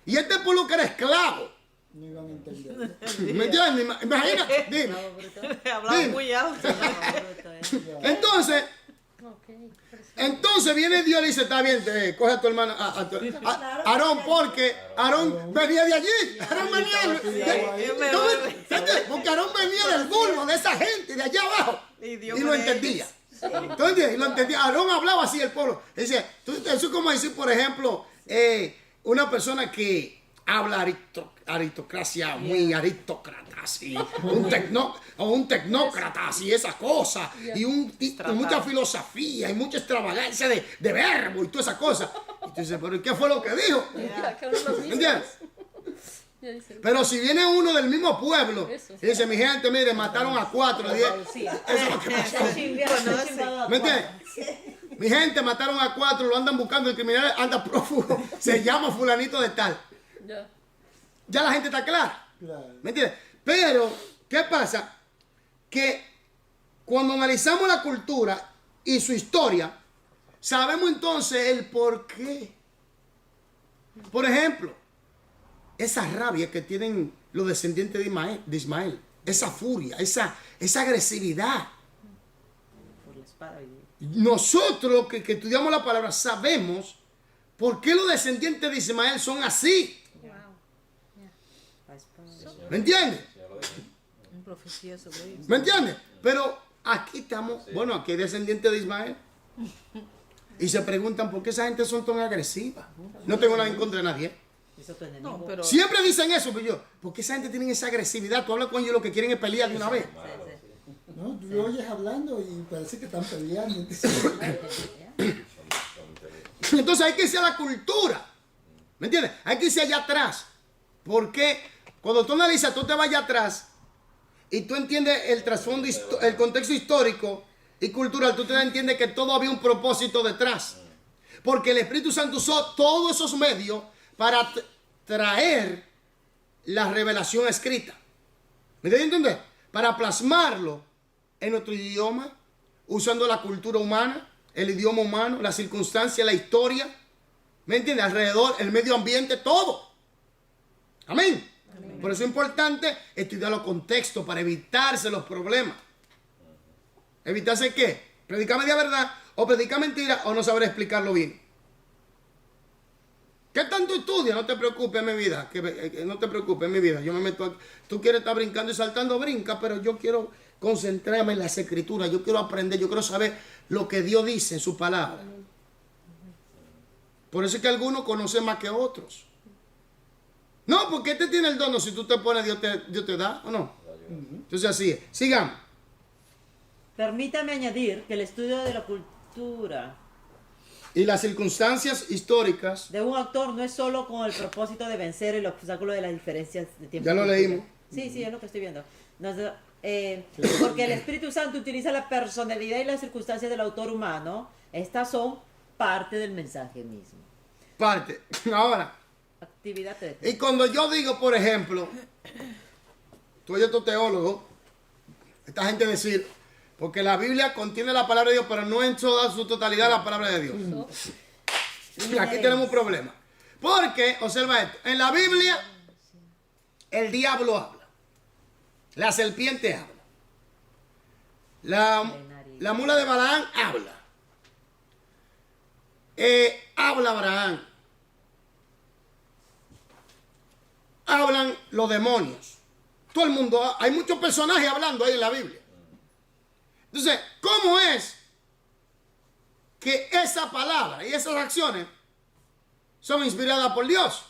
Y este pueblo que era esclavo. No iban a entender. ¿Me entiendes? Imagínate, dime. Hablaba Dime. muy alto. Entonces, Ok. Entonces viene Dios y dice, está bien, coge a tu hermano, Aarón, porque Aarón venía de allí. Aarón venía porque Aarón venía del bulbo de esa gente, de allá abajo. Y Y Dios lo con entendía. ¿Entiendes? Y lo entendía. Aarón hablaba así el pueblo. Dice, eso es como decir, por ejemplo, una persona que habla aristocracia, muy aristócrata, así, un tecnócrata, así, esa cosa, y mucha filosofía, y mucha extravagancia de verbo, y toda esa cosa. Y tú dices, pero ¿qué fue lo que dijo? ¿Entiendes? Ya dice, Pero si viene uno del mismo pueblo, Eso. y dice, mi gente, mire, mataron a 4, 10, eso es lo que pasó. ¿Me entiendes? Mi gente mataron a 4, lo andan buscando, el criminal anda prófugo, se llama fulanito de tal. ya. Ya la gente está clara. Claro. ¿Me entiendes? Pero, ¿qué pasa? Que cuando analizamos la cultura y su historia, sabemos entonces el por qué. Por ejemplo, esa rabia que tienen los descendientes de Ismael, esa furia, esa agresividad. Por la espada. Nosotros que estudiamos la palabra sabemos por qué los descendientes de Ismael son así. Wow. La espada. ¿Me entiendes? Un profecía sobre eso. ¿Me entiendes? Pero aquí estamos, bueno, aquí hay descendientes de Ismael. Y se preguntan por qué esa gente son tan agresivas. No tengo nada en contra de nadie. Eso tu enemigo. No, pero Siempre dicen eso, pero yo, ¿por qué esa gente tiene esa agresividad? Tú hablas con ellos, lo que quieren es pelear de una vez. No, tú lo oyes hablando y parece que están peleando. Entonces hay que irse a la cultura. ¿Me entiendes? Hay que irse allá atrás. Porque cuando tú analizas, tú te vas allá atrás y tú entiendes el trasfondo, el contexto histórico y cultural, tú te entiendes que todo había un propósito detrás. Porque el Espíritu Santo usó todos esos medios para traer la revelación escrita. ¿Me entiendes entender? Para plasmarlo en nuestro idioma, usando la cultura humana, el idioma humano, la circunstancia, la historia. ¿Me entiendes? Alrededor, el medio ambiente, todo. Amén. Amén. Por eso es importante estudiar los contextos para evitarse los problemas. ¿Evitarse qué? Predicar media verdad o predicar mentira o no saber explicarlo bien. ¿Qué tanto estudias? No te preocupes, mi vida. Que no te preocupes, mi vida. Yo me meto aquí. Tú quieres estar brincando y saltando, brinca, pero yo quiero concentrarme en las escrituras. Yo quiero aprender, yo quiero saber lo que Dios dice en su palabra. Por eso es que algunos conocen más que otros. No, porque este tiene el don. No, si tú te pones, Dios te da, ¿o no? Entonces así es. Sigamos. Permítame añadir que el estudio de la cultura Y las circunstancias históricas. de un actor no es solo con el propósito de vencer el obstáculo de las diferencias de tiempo. Ya lo leímos. Sí, sí, es lo que estoy viendo. Porque el Espíritu Santo utiliza la personalidad y las circunstancias del autor humano. Estas son parte del mensaje mismo. Parte. Ahora. Actividad 3. Y cuando yo digo, por ejemplo, tú oyes estos teólogos, esta gente decir, porque la Biblia contiene la palabra de Dios, pero no en toda su totalidad la palabra de Dios. Y aquí tenemos un problema. Porque, observa esto, en la Biblia el diablo habla, la serpiente habla, la mula de Balaam habla, habla Abraham, hablan los demonios. Todo el mundo, hay muchos personajes hablando ahí en la Biblia. Entonces, ¿cómo es que esa palabra y esas acciones son inspiradas por Dios?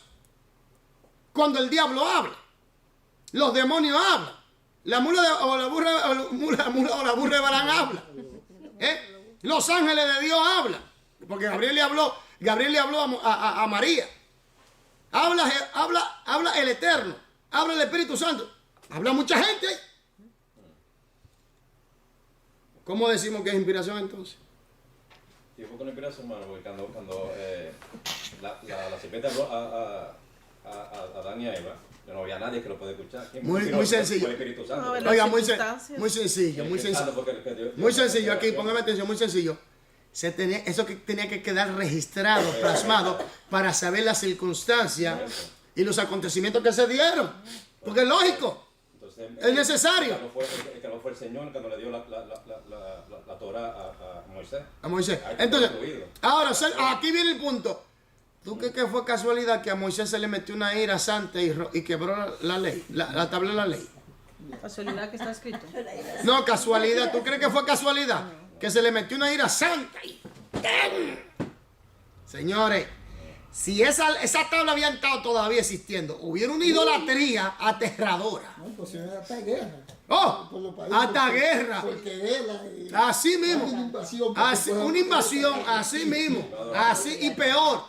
Cuando el diablo habla, los demonios hablan, la mula o la burra de Balaam habla, los ángeles de Dios hablan, porque Gabriel le habló a María. Habla el Eterno, habla el Espíritu Santo, habla mucha gente. ¿Cómo decimos que es inspiración entonces? Sí, fue con inspiración, hermano, porque cuando la serpiente habló a Adán y a Eva, yo no había nadie que lo pueda escuchar. Muy sencillo. Fue el Espíritu Santo. No, Oiga, muy sencillo. Muy sencillo, aquí póngame atención, muy sencillo. Eso que tenía que quedar registrado, plasmado, para saber las circunstancias y los acontecimientos que se dieron. Porque es lógico. Entonces, es necesario. El que no fue el Señor cuando le dio la Torah a Moisés. A Moisés. Entonces, ahora, aquí viene el punto. ¿Tú crees que fue casualidad que a Moisés se le metió una ira santa y quebró la ley, la tabla de la ley? Casualidad que está escrito. No, casualidad. ¿Tú crees que fue casualidad? Que se le metió una ira santa. Señores, si esa tabla había estado todavía existiendo, hubiera una idolatría aterradora. No, pues era hasta guerra. Oh, hasta guerra. Porque guerra. Así mismo. Una invasión. Una invasión, así mismo. Así y peor.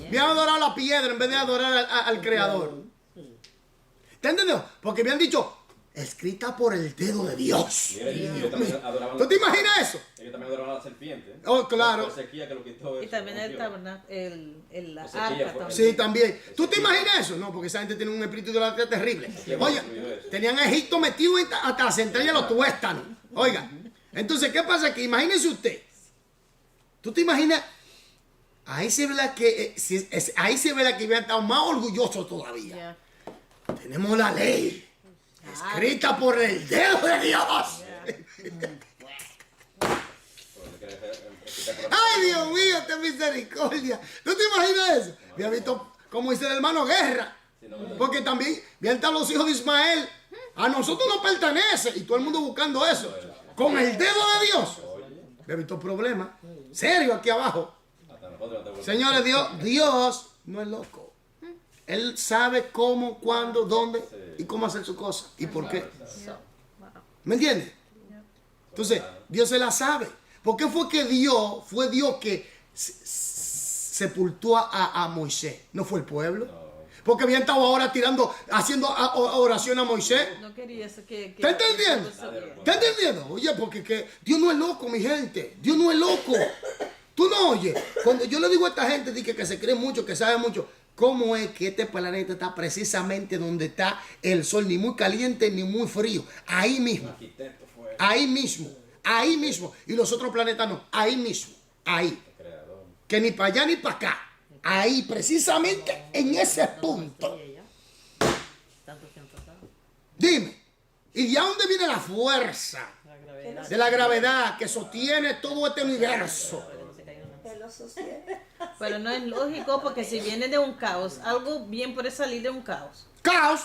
Habían adorado la piedra en vez de adorar al Creador. ¿Te entendió? Porque habían dicho, escrita por el dedo de Dios. ¿Tú te imaginas eso? Ellos también adoraban a la serpiente. Oh, claro. Y también el tabernáculo, la arca también. Sí, también. ¿Tú te imaginas eso? No, porque esa gente tiene un espíritu de la terrible. Oiga, tenían a Egipto metido hasta la central de los tuéstanos. Oiga, entonces, ¿qué pasa aquí? Imagínese usted. ¿Tú te imaginas? Ahí se ve la que habían estado más orgullosos todavía. Yeah. Tenemos la ley. Escrita por el dedo de Dios. Ay, Dios mío, ten misericordia. ¿Tú te imaginas eso? Había visto como dice el hermano Guerra. Porque también están los hijos de Ismael. A nosotros nos pertenece. Y todo el mundo buscando eso. Con el dedo de Dios. Había visto problemas. Serio aquí abajo. Señores, Dios no es loco. Él sabe cómo, cuándo, dónde y cómo hacer su cosa y por qué. ¿Me entiendes? Entonces, Dios se la sabe. ¿Por qué fue Dios que sepultó a Moisés? ¿No fue el pueblo? Porque habían estado ahora haciendo oración a Moisés. No quería eso que ¿Está entendiendo? ¿Está entendiendo? Oye, porque Dios no es loco, mi gente. Dios no es loco. Tú no oyes. Cuando yo le digo a esta gente que se cree mucho, que sabe mucho, cómo es que este planeta está precisamente donde está el sol, ni muy caliente ni muy frío, ahí mismo, Arquitecto fue ahí mismo, ahí mismo, y los otros planetas no, ahí mismo, ahí, el creador. que ni para allá ni para acá, ahí precisamente en ese punto. Tanto tiempo pasado. Dime, ¿y de dónde viene la fuerza La gravedad. de la gravedad que sostiene todo este universo? Él lo sostiene. Pero no es lógico porque si viene de un caos, algo bien puede salir de un caos. ¡Caos!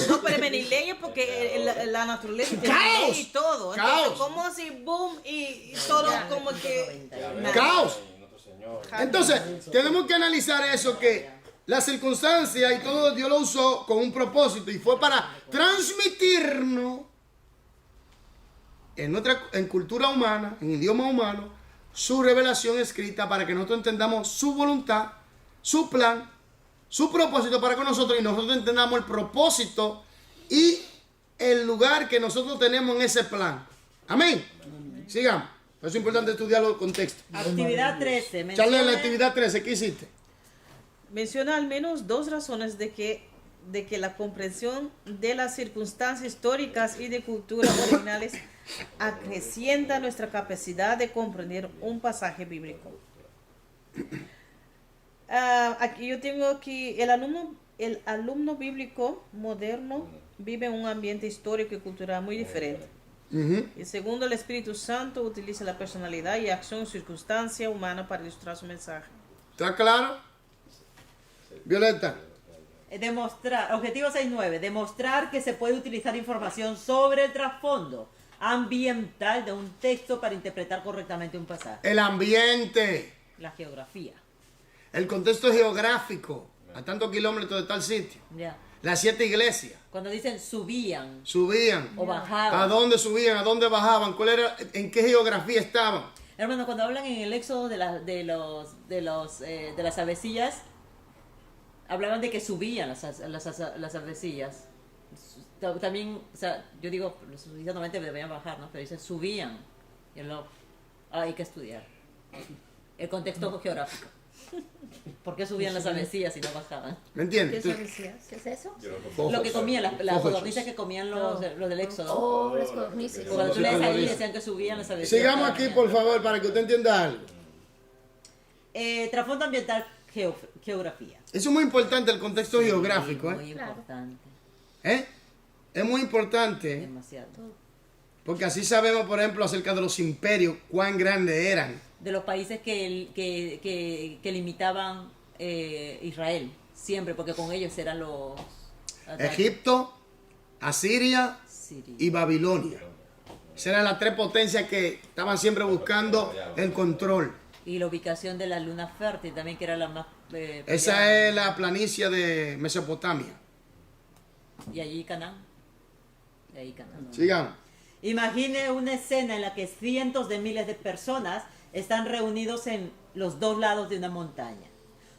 No, pero venir leyes porque la naturaleza tiene ¡Caos! ley y todo. ¡Caos! Entonces, ¿cómo así boom y todo como que... nada. ¡Caos! Y nuestro Señor. Entonces, tenemos que analizar eso, que la circunstancia y todo Dios lo usó con un propósito y fue para transmitirnos en cultura humana, en idioma humano, su revelación escrita para que nosotros entendamos su voluntad, su plan, su propósito para con nosotros y nosotros entendamos el propósito y el lugar que nosotros tenemos en ese plan. Amén. Sigamos. Por eso es importante estudiar los contextos. Actividad 13. Charlie, en la menciona- actividad 13, ¿qué hiciste? Menciona al menos dos razones de que la comprensión de las circunstancias históricas y de culturas originales acrecienta nuestra capacidad de comprender un pasaje bíblico. Aquí yo tengo aquí, el alumno bíblico moderno vive en un ambiente histórico y cultural muy diferente. Ujú. Y segundo, el Espíritu Santo utiliza la personalidad y acción circunstancia humana para ilustrar su mensaje. ¿Está claro? Violeta. Demostrar, objetivo 6.9, demostrar que se puede utilizar información sobre el trasfondo ambiental de un texto para interpretar correctamente un pasaje. El ambiente, La geografía. el contexto geográfico, a tantos kilómetros de tal sitio. Ya. Las 7 iglesias Cuando dicen subían subían. o ¿A bajaban. dónde subían? ¿A dónde bajaban? ¿Cuál era? ¿En qué geografía estaban? Hermano, cuando hablan en el éxodo de las avecillas, hablaban de que subían las avecillas. También, o sea, yo digo, supuestamente deberían bajar, ¿no? Pero dicen subían. Y hay que estudiar. El contexto geográfico. ¿Por qué subían las avecillas y no bajaban? ¿Me entiendes? ¿Qué decías? ¿Qué es eso? Yo Lo que comían, las Ojos. codornices que comían los del éxodo. Oh, las codornices. Cuando tú lees ahí decían que subían las avecillas. Sigamos aquí, por favor, para que usted entienda algo. Trasfondo ambiental, geografía. Eso es muy importante, el contexto geográfico, ¿eh? Muy importante. ¿Eh? Es muy importante, Demasiado. porque así sabemos, por ejemplo, acerca de los imperios, cuán grandes eran. De los países que limitaban Israel, siempre, porque con ellos eran los... Egipto, Asiria Siria. y Babilonia. Esas eran las tres potencias que estaban siempre buscando el control. Y la ubicación de la luna fértil también, que era la más... Esa es la planicie de Mesopotamia. Y allí Canaán. Y ahí Canaán. Sigamos. Imagine una escena en la que cientos de miles de personas están reunidos en los dos lados de una montaña.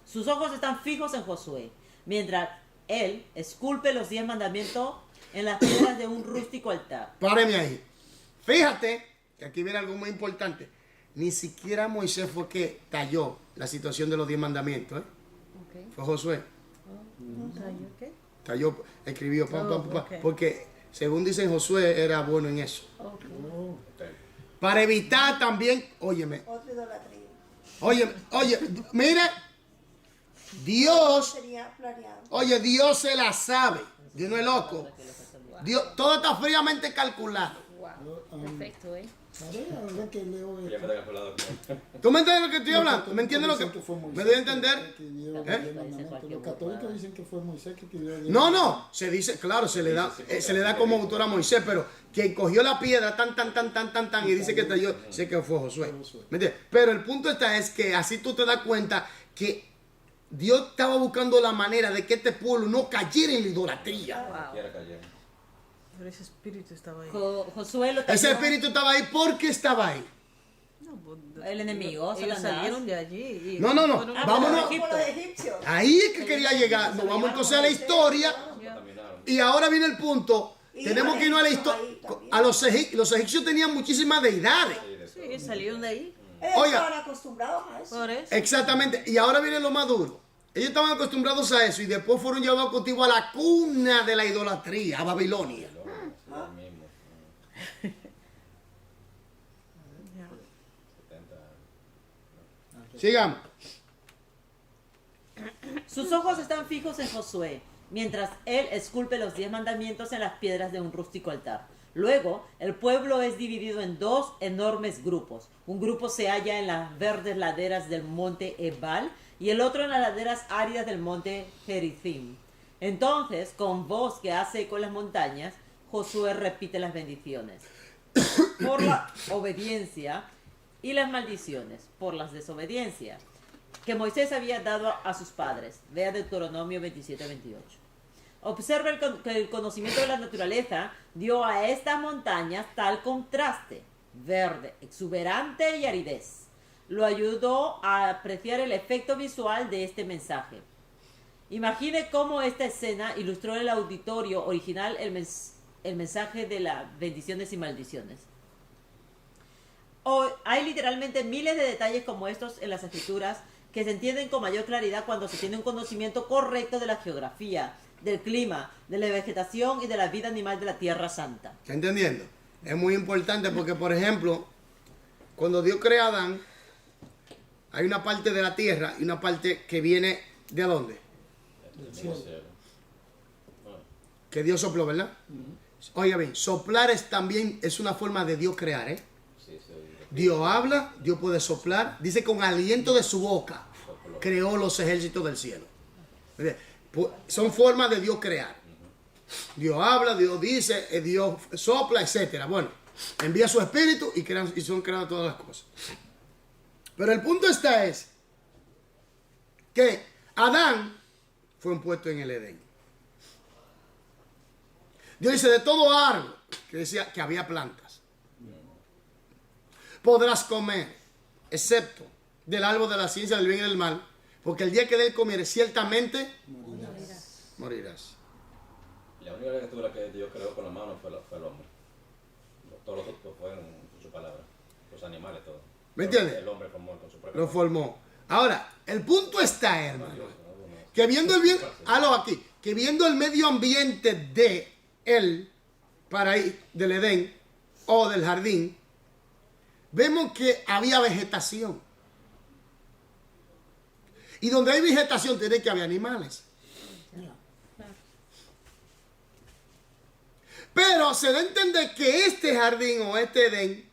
Sus ojos están fijos en Josué, mientras él esculpe los 10 mandamientos en las piedras de un rústico altar. Páreme ahí. Fíjate que aquí viene algo muy importante. Ni siquiera Moisés fue que talló la situación de los 10 mandamientos, ¿eh? Ok. Fue Josué. ¿Qué? Talló, escribió, pam, pam, pam, ok. porque según dicen Josué era bueno en eso. Para evitar también, óyeme, Otra idolatría. oye, mire, Dios, Tenía planeado. oye, Dios se la sabe. Dios no es loco. Dios, todo está fríamente calculado. Wow. Perfecto, ¿eh? Ahora que leo Ya me tengo lado. ¿Tú me entiendes lo que estoy hablando? ¿Me entiendes lo que fue Moisés me doy a que entender? escribió los ¿Eh? 10 mandamientos. Los católicos dicen que fue Moisés que escribió los 10 No, mandamientos. no, se dice, claro, se le da como autor a Moisés, pero quien cogió la piedra tan, y dice que talló, sé que fue Josué. ¿Me entiendes? Pero el punto está es que así tú te das cuenta que Dios estaba buscando la manera de que este pueblo no cayera en la idolatría. Quiera caer. Pero ese espíritu estaba ahí. Josué lo Ese talló, espíritu estaba ahí porque estaba ahí. No, pues, el enemigo, ellos Satanás. salieron de allí. Y No, no, no, fueron- vámonos. Como los egipcios. Ahí es que quería llegar. Nos vamos entonces a la historia. Contaminaron. Y ahora viene el punto. Y Tenemos que irnos a la egipcios historia. ahí también. A los egipcios tenían muchísimas deidades. Sí, salieron de ahí. Ellos Oiga. estaban acostumbrados a eso. Por eso. Exactamente. Y ahora viene lo más duro. Ellos estaban acostumbrados a eso y después fueron llevados contigo a la cuna de la idolatría, a Babilonia. Lo mismo. 70 años. Sigamos. Sus ojos están fijos en Josué, mientras él esculpe los 10 mandamientos en las piedras de un rústico altar. Luego, el pueblo es dividido en 2 enormes grupos. Un grupo se halla en las verdes laderas del monte Ebal y el otro en las laderas áridas del monte Gerizim. Entonces, con voz que hace eco en las montañas, Josué repite las bendiciones por la obediencia y las maldiciones por las desobediencias que Moisés había dado a sus padres. Vea Deuteronomio 27-28. Observa que el conocimiento de la naturaleza dio a estas montañas tal contraste, verde, exuberante y aridez. Lo ayudó a apreciar el efecto visual de este mensaje. Imagine cómo esta escena ilustró en el auditorio original el mensaje de las bendiciones y maldiciones. Hoy hay literalmente miles de detalles como estos en las escrituras que se entienden con mayor claridad cuando se tiene un conocimiento correcto de la geografía, del clima, de la vegetación y de la vida animal de la Tierra Santa. ¿Está entendiendo? Es muy importante porque, por ejemplo, cuando Dios crea a Adán, hay una parte de la tierra y una parte que viene ¿de dónde? Del mismo cielo. Que Dios sopló, ¿verdad? Oiga bien, soplar también es una forma de Dios crear, ¿eh? Sí, sí. Dios habla, Dios puede soplar. Dice con aliento de su boca creó los ejércitos del cielo. Son formas de Dios crear. Dios habla, Dios dice, Dios sopla, etcétera. Bueno, envía su espíritu y son creadas todas las cosas. Pero el punto es que Adán fue puesto en el Edén. Dios dice, de todo árbol, que decía que había plantas, podrás comer, excepto del árbol de la ciencia del bien y del mal, porque el día que de él comieres, ciertamente morirás. La única criatura que Dios creó con la mano fue el hombre. Todos los otros fueron con su palabra. Los animales, todos. ¿Me entiendes? El hombre formó con su propia Lo mano. formó. Ahora, el punto está, hermano, que viendo el bien, aquí, que viendo el medio ambiente de él, del Edén o del jardín, vemos que había vegetación. Y donde hay vegetación tiene que haber animales. Pero se da a entender que este jardín o este Edén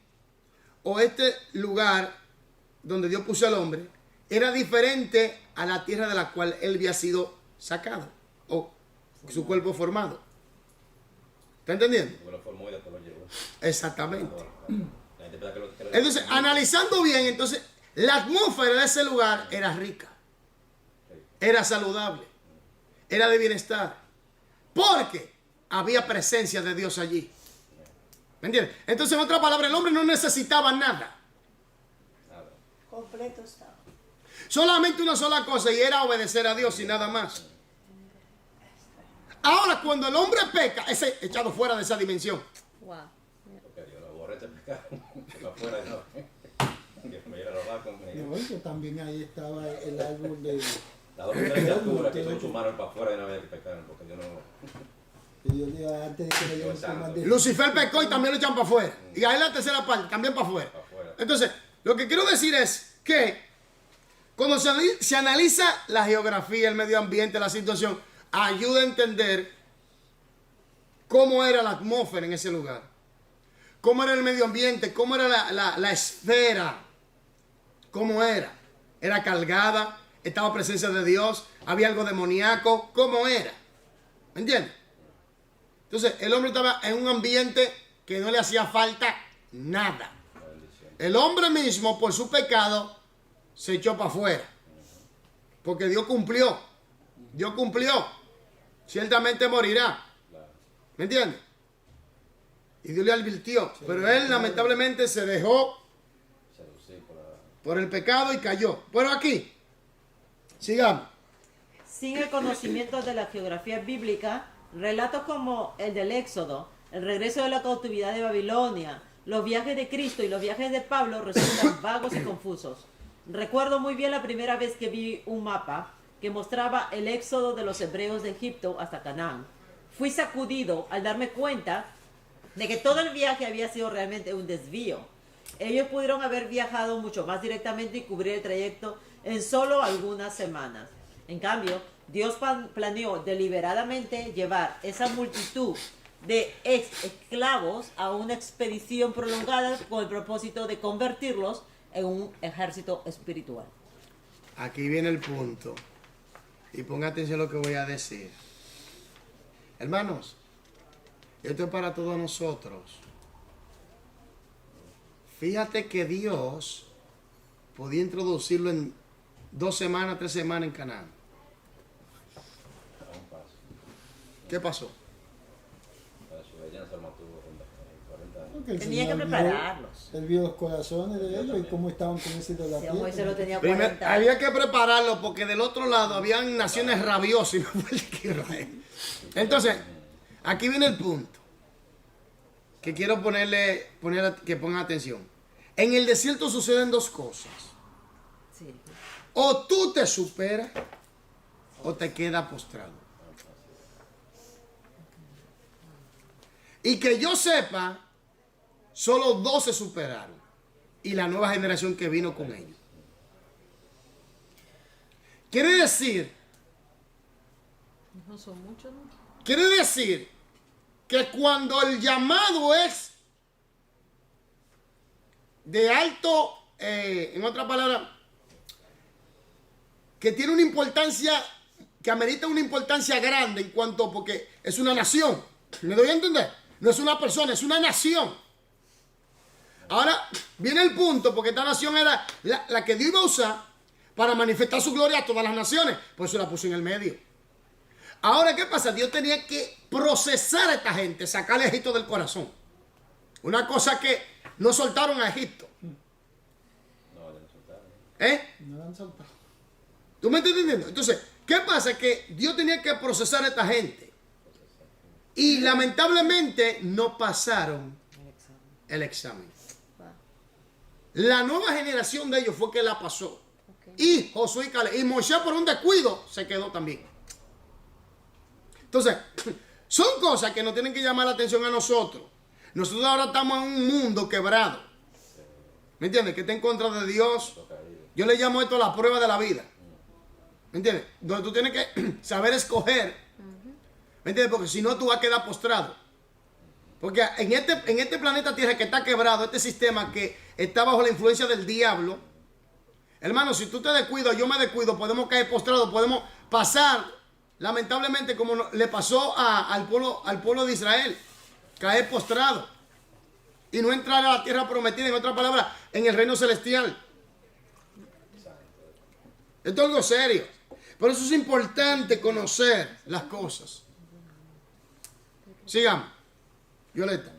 o este lugar donde Dios puso al hombre era diferente a la tierra de la cual él había sido sacado o su cuerpo formado. ¿Está entendiendo? Porque lo formó y después lo llevó. Exactamente. La gente piensa que lo Entonces, analizando bien, entonces la atmósfera de ese lugar era rica, era saludable, era de bienestar, porque había presencia de Dios allí. ¿Me entiendes? Entonces, en otra palabra, el hombre no necesitaba nada. Completo estaba. Solamente una sola cosa, y era obedecer a Dios y nada más. Ahora, cuando el hombre peca, es echado fuera de esa dimensión. Wow. Porque Dios lo borra este pecado. Para afuera no. Dios me iba a robar conmigo. No, y que también ahí estaba el árbol de... Las dos primeras criaturas que son humanos para afuera de una vez que pecaron. Porque Dios no. que Dios dijo antes de que le dieran el comandante. Lucifer pecó y también lo echan para afuera. Y ahí la tercera parte, también para afuera. Entonces, lo que quiero decir es que cuando se analiza la geografía, el medio ambiente, la situación, ayuda a entender cómo era la atmósfera en ese lugar, cómo era el medio ambiente, cómo era la esfera, cómo era cargada, estaba presencia de Dios, había algo demoníaco, cómo era, ¿me entiendes? Entonces el hombre estaba en un ambiente que no le hacía falta nada. El hombre mismo, por su pecado, se echó para afuera. Porque Dios cumplió. Dios cumplió. Ciertamente morirá. ¿Me entiendes? Y Dios le advirtió. Pero él lamentablemente se dejó por el pecado y cayó. Pero aquí, sigamos. Sin el conocimiento de la geografía bíblica, relatos como el del Éxodo, el regreso de la cautividad de Babilonia, los viajes de Cristo y los viajes de Pablo resultan vagos y confusos. Recuerdo muy bien la primera vez que vi un mapa que mostraba el éxodo de los hebreos de Egipto hasta Canaán. Fui sacudido al darme cuenta de que todo el viaje había sido realmente un desvío. Ellos pudieron haber viajado mucho más directamente y cubrir el trayecto en solo algunas semanas. En cambio, Dios planeó deliberadamente llevar esa multitud de esclavos a una expedición prolongada con el propósito de convertirlos en un ejército espiritual. Aquí viene el punto. Y ponga atención a lo que voy a decir. Hermanos, esto es para todos nosotros. Fíjate que Dios podía introducirlo en 2 semanas, 3 semanas en Canaán. ¿Qué pasó? La desobediencia lo mantuvo 40 años. Porque el Tenía que Señor prepararlos. Él vio los corazones de ellos y cómo estaban con esa Si a idolatría. Moisés lo tenía Primero, 40 años. había que prepararlo porque del otro lado habían naciones rabiosas y no fue el que Israel. Entonces, aquí viene el punto que quiero que pongan atención. En el desierto suceden 2 cosas. Sí. O tú te superas o te quedas postrado. Y que yo sepa, solo 2 se superaron. Y la nueva generación que vino con ellos. Quiere decir No son muchos, ¿no? Quiere decir que cuando el llamado es de alto, en otra palabra, que tiene una importancia, que amerita una importancia grande en cuanto, porque es una nación. ¿Me doy a entender? No es una persona, es una nación. Ahora viene el punto, porque esta nación era la que Dios iba a usar para manifestar su gloria a todas las naciones. Por eso la puso en el medio. Ahora, ¿qué pasa? Dios tenía que procesar a esta gente, sacarle a Egipto del corazón. Una cosa que no soltaron a Egipto. No, ya no soltaron. No lo han soltado. ¿Tú me estás entendiendo? Entonces, ¿qué pasa? Que Dios tenía que procesar a esta gente. Y lamentablemente no pasaron el examen. La nueva generación de ellos fue que la pasó. Y Josué y Caleb. Y Moisés por un descuido se quedó también. Entonces, son cosas que nos tienen que llamar la atención a nosotros. Nosotros ahora estamos en un mundo quebrado. ¿Me entiendes? Que está en contra de Dios. Yo le llamo esto la prueba de la vida. ¿Me entiendes? Donde tú tienes que saber escoger. ¿Me entiendes? Porque si no, tú vas a quedar postrado. Porque en este planeta Tierra que está quebrado, este sistema que está bajo la influencia del diablo, hermano, si tú te descuidas, yo me descuido, podemos caer postrados, podemos pasar, lamentablemente, como le pasó al pueblo de Israel, caer postrado y no entrar a la tierra prometida, en otra palabra, en el reino celestial. Esto es algo serio. Por eso es importante conocer las cosas. Sigamos. Violeta.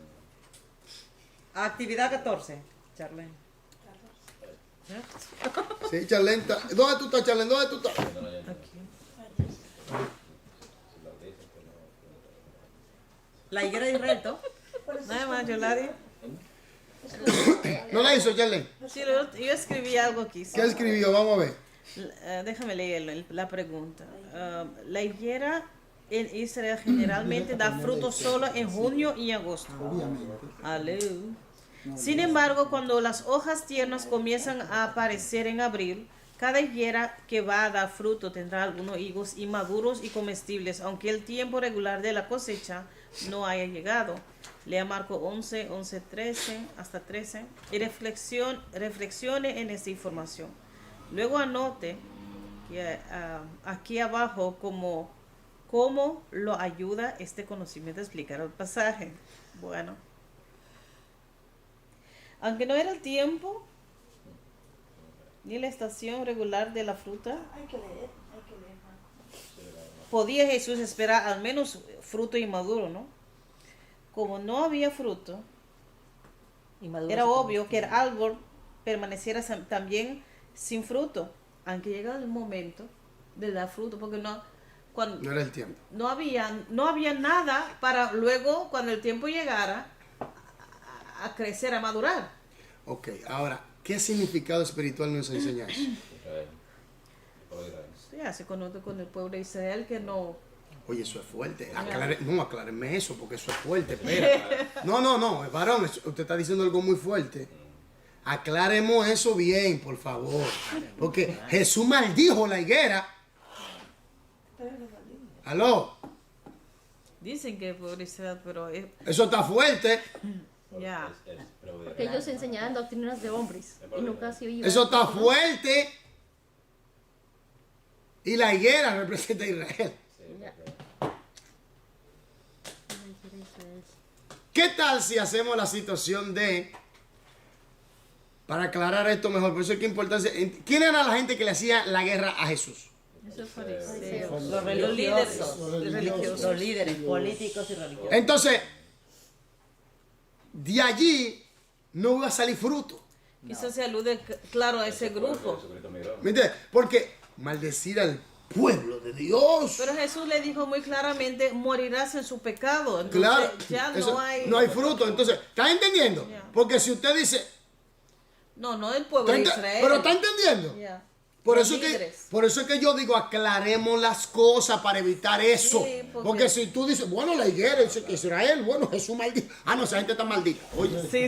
Actividad 14. Charlene. Sí, Charlene. ¿Dónde tú estás, Charlene? ¿Dónde tú estás? La higuera de Israel, ¿no? Nada más, yo la di. ¿No la hizo, Charlene? Sí, yo escribí algo aquí. ¿Qué escribió? Vamos a ver. Déjame leerlo, la pregunta. La higuera en Israel generalmente da fruto solo en junio y agosto. Obviamente. Aló. Sin embargo, cuando las hojas tiernas comienzan a aparecer en abril, cada higuera que va a dar fruto tendrá algunos higos inmaduros y comestibles, aunque el tiempo regular de la cosecha no haya llegado. Lea Marcos 11, 11, 13 hasta 13 y reflexione en esta información. Luego anote que, aquí abajo cómo lo ayuda este conocimiento a explicar el pasaje. Bueno, aunque no era el tiempo ni la estación regular de la fruta, Hay que leer. podía Jesús esperar al menos fruto inmaduro, ¿no? Como no había fruto, era obvio que el árbol permaneciera también sin fruto, aunque llegara el momento de dar fruto, porque no era el tiempo. no había nada para luego, cuando el tiempo llegara, a crecer, a madurar. Ok, ahora, ¿qué significado espiritual nos enseña eso? Israel. Por Israel. Sí, Ya se conoce con el pueblo de Israel que no. Oye, eso es fuerte. Aclárenme eso, porque eso es fuerte. Espera. No, varón, usted está diciendo algo muy fuerte. Aclaremos eso bien, por favor. Porque Jesús maldijo la higuera. ¿Aló? Dicen que es pueblo de Israel, pero es, Eso está fuerte. ya. Porque ellos enseñaban doctrinas de hombres y nunca se oía. Eso está fuerte. Y la higuera representa a Israel. Ya. ¿Qué tal si hacemos la situación de, para aclarar esto mejor, por eso es que importancia, ¿quién era la gente que le hacía la guerra a Jesús? Eso es fariseo. Los Los religiosos. líderes. Los líderes políticos y religiosos. Entonces, de allí no iba a salir fruto. Quizás se alude, claro, a ese grupo. Jesucristo migró. ¿Me entiendes? Porque maldecir al pueblo de Dios. Pero Jesús le dijo muy claramente, morirás en su pecado. Entonces, Claro, ya eso, no hay fruto. Entonces, ¿está entendiendo? Ya. Porque si usted dice, No del pueblo de Israel. pero ¿está entendiendo? Ya. Por Los eso, líderes. por eso es que yo digo, aclaremos las cosas para evitar eso. Sí, porque si tú dices, bueno, la higuera dice que Israel, bueno, Jesús maldito. Ah, no, esa gente está maldita. Oye, Sí.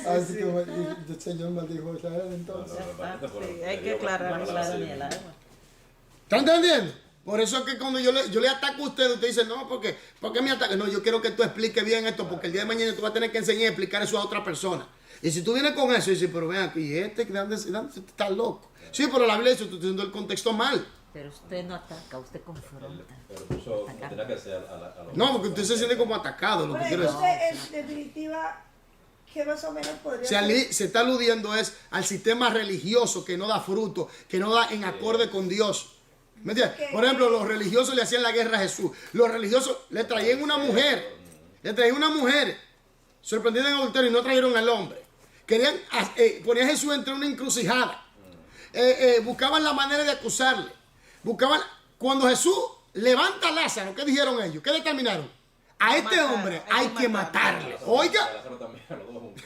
Así que el Señor maldijo a Israel entonces. Sí, hay que aclarar. No aclara ni el alma. ¿está entendiendo? Por eso es que cuando yo le ataco a usted dice, no, ¿por qué me ataca? No, yo quiero que tú expliques bien esto, porque el día de mañana tú vas a tener que enseñar y explicar eso a otra persona. Y si tú vienes con eso y dices, pero ven aquí, ¿de dónde está loco? Sí, pero la Biblia dice, tú estás diciendo el contexto mal. Pero usted no ataca, usted confronta. Pero puso como tenía que ser a los... No, porque usted se siente como atacado, lo que quiero decir. Entonces, en definitiva, ¿qué más o menos podría ser? Se está aludiendo es al sistema religioso que no da fruto, que no da en acorde con Dios. ¿Me entiendes? Por ejemplo, los religiosos le hacían la guerra a Jesús. Los religiosos le traían una mujer. Sorprendida en adulterio y no trajeron al hombre. Querían poner a Jesús entre una encrucijada. Buscaban la manera de acusarle. Cuando Jesús levanta a Lázaro, ¿qué dijeron ellos? ¿Qué determinaron? A este Matar, hombre hay que matarle. Oiga, Lázaro también, los dos juntos.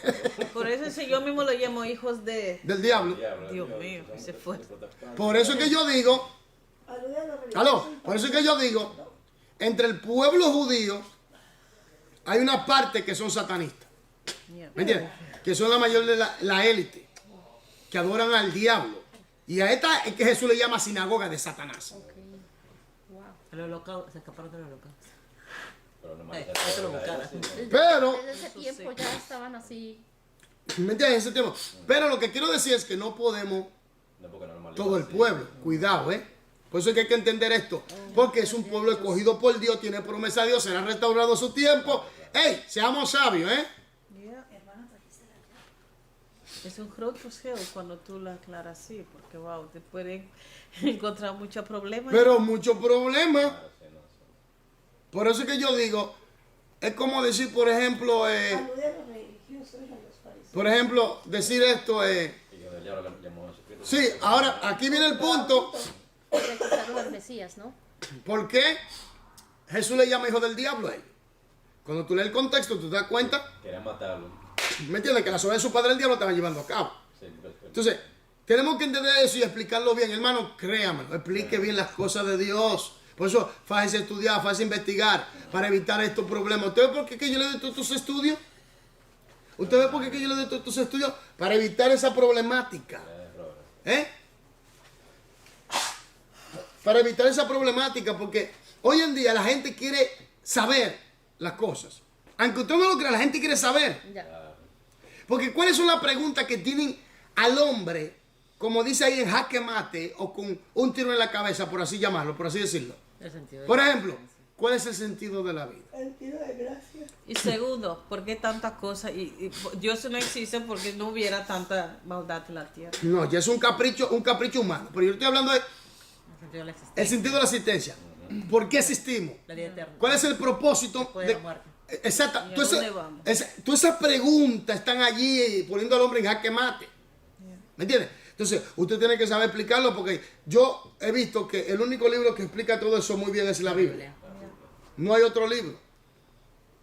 Por eso el Señor mismo lo llamo hijos de... del diablo. Dios mío, ese fue. Por eso es que yo digo, Alude a los religiosos. aló, por eso es que yo digo, entre el pueblo judío hay una parte que son satanistas. Yeah. ¿Me entiendes? Que son la mayor de la élite, que adoran al diablo. Y a esta es que Jesús le llama sinagoga de Satanás. El holocausto, se escaparon del holocausto. Pero no Eso lo buscaron. Pero, Desde ese tiempo ya estaban así. ¿me entiendes? Ese tema. Pero lo que quiero decir es que no podemos, todo el pueblo, cuidado, ¿eh? Por eso es que hay que entender esto. Porque es un pueblo escogido por Dios, tiene promesa de Dios, será restaurado su tiempo. ¡Ey! Seamos sabios, ¿eh? Yeah. Es un groot verschil cuando tú lo aclaras así, porque wow, te pueden encontrar muchos problemas. Pero muchos problemas. Por eso es que yo digo, es como decir, por ejemplo, Alude a los religiosos y a los fariseos. por ejemplo, decir esto, sí, ahora aquí viene el punto, Rechazaron al Mesías, ¿no? ¿por qué Jesús le llama hijo del diablo a él? Cuando tú lees el contexto, tú te das cuenta, Querían matarlo. ¿me entiendes? Que la soberanía de su padre el diablo estaba llevando a cabo. Sí, Entonces, tenemos que entender eso y explicarlo bien. Hermano, créame, explique bien las cosas de Dios. Por eso, fájese a estudiar, fájese a investigar para evitar estos problemas. ¿Usted ve por qué que yo le doy todos estos estudios? ¿Usted ve por qué que yo le doy todos estos estudios? Para evitar esa problemática. ¿Eh? Para evitar esa problemática, porque hoy en día la gente quiere saber las cosas. Aunque usted no lo crea, la gente quiere saber. Ya. Porque ¿cuáles son las preguntas que tienen al hombre, como dice ahí en jaque mate, o con un tiro en la cabeza, por así llamarlo, por así decirlo? El sentido de Por la ejemplo, existencia. ¿cuál es el sentido de la vida? El tiro de gracia. Y segundo, ¿por qué tantas cosas? Y Dios no existe porque no hubiera tanta maldad en la tierra. No, ya es un capricho humano. Pero yo estoy hablando de El sentido de la existencia. el sentido de la existencia. ¿Por qué existimos? La vida eterna. ¿Cuál es el propósito? Después de la muerte. Exacto. ¿Y a dónde vamos? Todas esas preguntas están allí poniendo al hombre en jaque mate. ¿Me entiendes? Entonces, usted tiene que saber explicarlo porque yo he visto que el único libro que explica todo eso muy bien es la Biblia. No hay otro libro.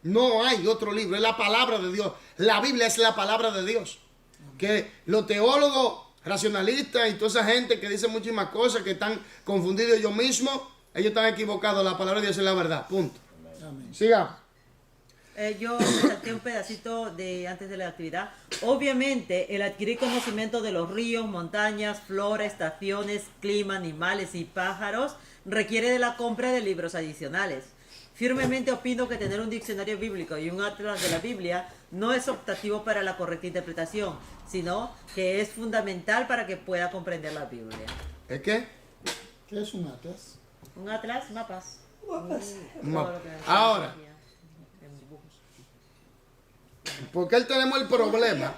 No hay otro libro. Es la palabra de Dios. La Biblia es la palabra de Dios. Que los teólogos racionalistas y toda esa gente que dice muchísimas cosas, que están confundidos ellos mismos, ellos están equivocados. La palabra de Dios es la verdad. Punto. Amén. Sigamos. Yo salté un pedacito de antes de la actividad. Obviamente, el adquirir conocimiento de los ríos, montañas, flora, estaciones, clima, animales y pájaros requiere de la compra de libros adicionales. Firmemente opino que tener un diccionario bíblico y un atlas de la Biblia no es optativo para la correcta interpretación, sino que es fundamental para que pueda comprender la Biblia. ¿Es qué? ¿Qué es un atlas? Un atlas, mapas. Ahora, ¿por qué tenemos el problema?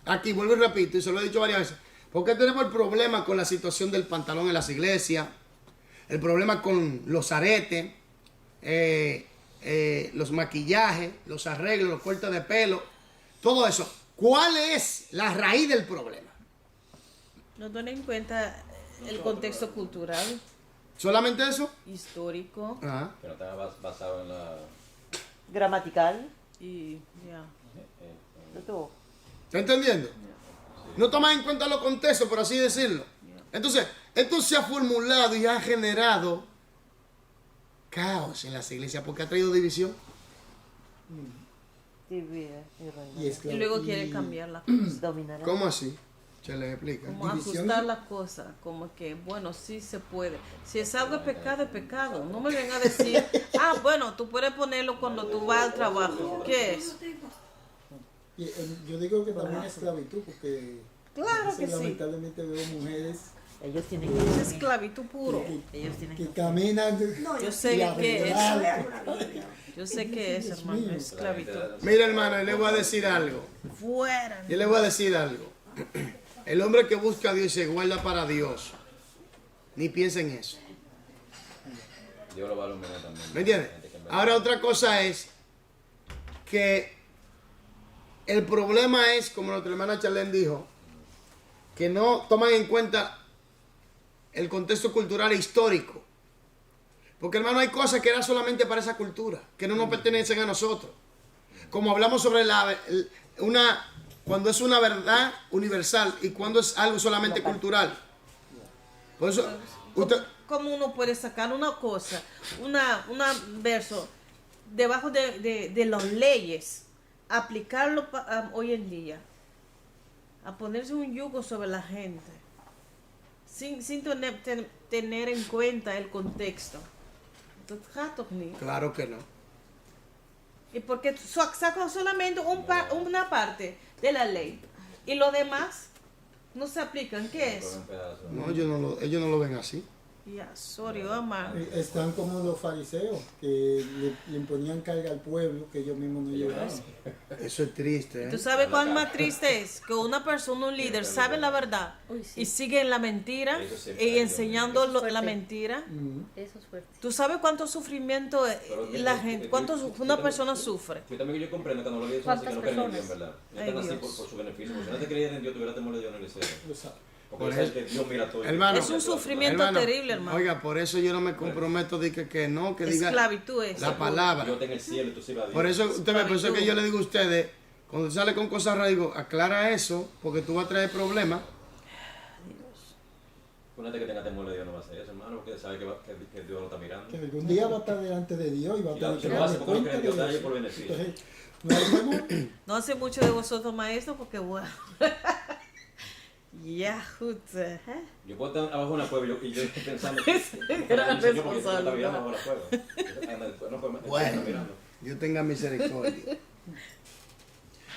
Aquí vuelvo y repito, y se lo he dicho varias veces. ¿Por qué tenemos el problema con la situación del pantalón en las iglesias? El problema con los aretes, los maquillajes, los arreglos, los cortes de pelo, todo eso. ¿Cuál es la raíz del problema? No tomen en cuenta el contexto cultural, ¿Solamente eso? histórico Ajá. Que no está basado en la... Gramatical. y ya. ¿Está entendiendo? No toman en cuenta los contextos, por así decirlo. Entonces, esto se ha formulado y ha generado caos en las iglesias porque ha traído división. Y Y luego quieren cambiar la cosa, ¿Cómo así? Se les explica. como División. ajustar la cosa, como que, bueno, sí se puede. Si es algo de pecado, es pecado. No me vengan a decir, bueno, tú puedes ponerlo cuando tú vas al trabajo. ¿Qué es? Y, yo digo que también es esclavitud, porque Claro a veces que sí. lamentablemente veo mujeres Ellos tienen Es esclavitud puro. Ellos tienen que caminan Yo sé y qué es. arregladas. Yo sé qué es, hermano, es esclavitud. Mira, hermano, yo le voy a decir algo. Fuera. Yo le voy a decir algo. El hombre que busca a Dios y se guarda para Dios, ni piensa en eso. Dios lo va a iluminar también. ¿Me entiendes? Ahora otra cosa es que el problema es, como nuestra hermana Charlene dijo, que no toman en cuenta el contexto cultural e histórico. Porque, hermano, hay cosas que eran solamente para esa cultura, que no nos pertenecen a nosotros. Como hablamos sobre cuando es una verdad universal y cuando es algo solamente cultural. Por eso, usted, ¿Cómo uno puede sacar una cosa, un verso, debajo de las leyes, aplicarlo hoy en día, a ponerse un yugo sobre la gente, sin tener en cuenta el contexto? claro que no. Y porque sacan solamente una parte de la ley y lo demás no se aplican. ¿Qué es? No, ellos no lo ven así. Ya, sorry, Omar. Están como los fariseos, que le imponían carga al pueblo que ellos mismos no llevaban. Eso es triste, ¿Tú ¿eh? sabes cuán más triste es que una persona, un líder, sabe la verdad Uy, sí. y sigue en la mentira Eso sí, y enseñando Eso es fuerte. la mentira? Eso es fuerte. ¿Tú sabes cuánto sufrimiento la gente, cuánto una persona sufre? Yo también comprendo que no lo vi, son así que no creen en Dios, ¿verdad? Ellos están así por su beneficio. Porque si no te creían en Dios, tuviera temor de Dios, no lo hicieron. Porque Por sabes que Dios mira todo. Hermano, Es un sufrimiento terrible, hermano. Oiga, por eso yo no me comprometo de que no, que diga Esclavitud es. la palabra. Dios está en el cielo y tú sirves a Dios. Por eso, por eso es que yo le digo a ustedes, cuando sale con cosas raras, digo, aclara eso, porque tú vas a traer problemas. Una gente que tenga temor de Dios no va a hacer eso, hermano, porque sabe que Dios lo está mirando. Que algún día va a estar delante de Dios y va a Y tener si que lo darle hace porque no cuenta cree en de Dios, da ahí eso. por beneficio. Entonces, no hay temor. No hace mucho de vosotros, maestros, porque bueno. Ya, ¿eh? Yo puedo estar abajo de una cueva y yo estoy pensando que Gran el Señor porque está responsabilidad. mirando abajo de la cueva. No, Bueno, está mirando. Dios tenga misericordia.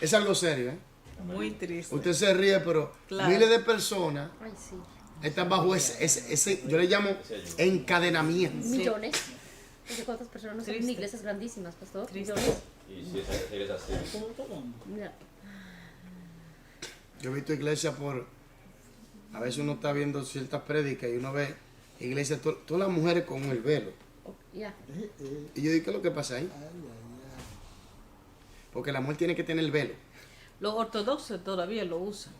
Es algo serio, ¿eh? Muy triste. Usted se ríe, pero Claro. miles de personas Ay, sí. están bajo ese yo le llamo encadenamiento. Millones. No sé cuántas personas no son en Triste. iglesias grandísimas, pastor. Triste. Millones. Y si eres así, Mira, Yo he visto iglesias a veces uno está viendo ciertas prédicas y uno ve iglesias, todas las mujeres con el velo. ya. Y yo digo, ¿qué es lo que pasa ahí? Porque la mujer tiene que tener el velo. Los ortodoxos todavía lo usan.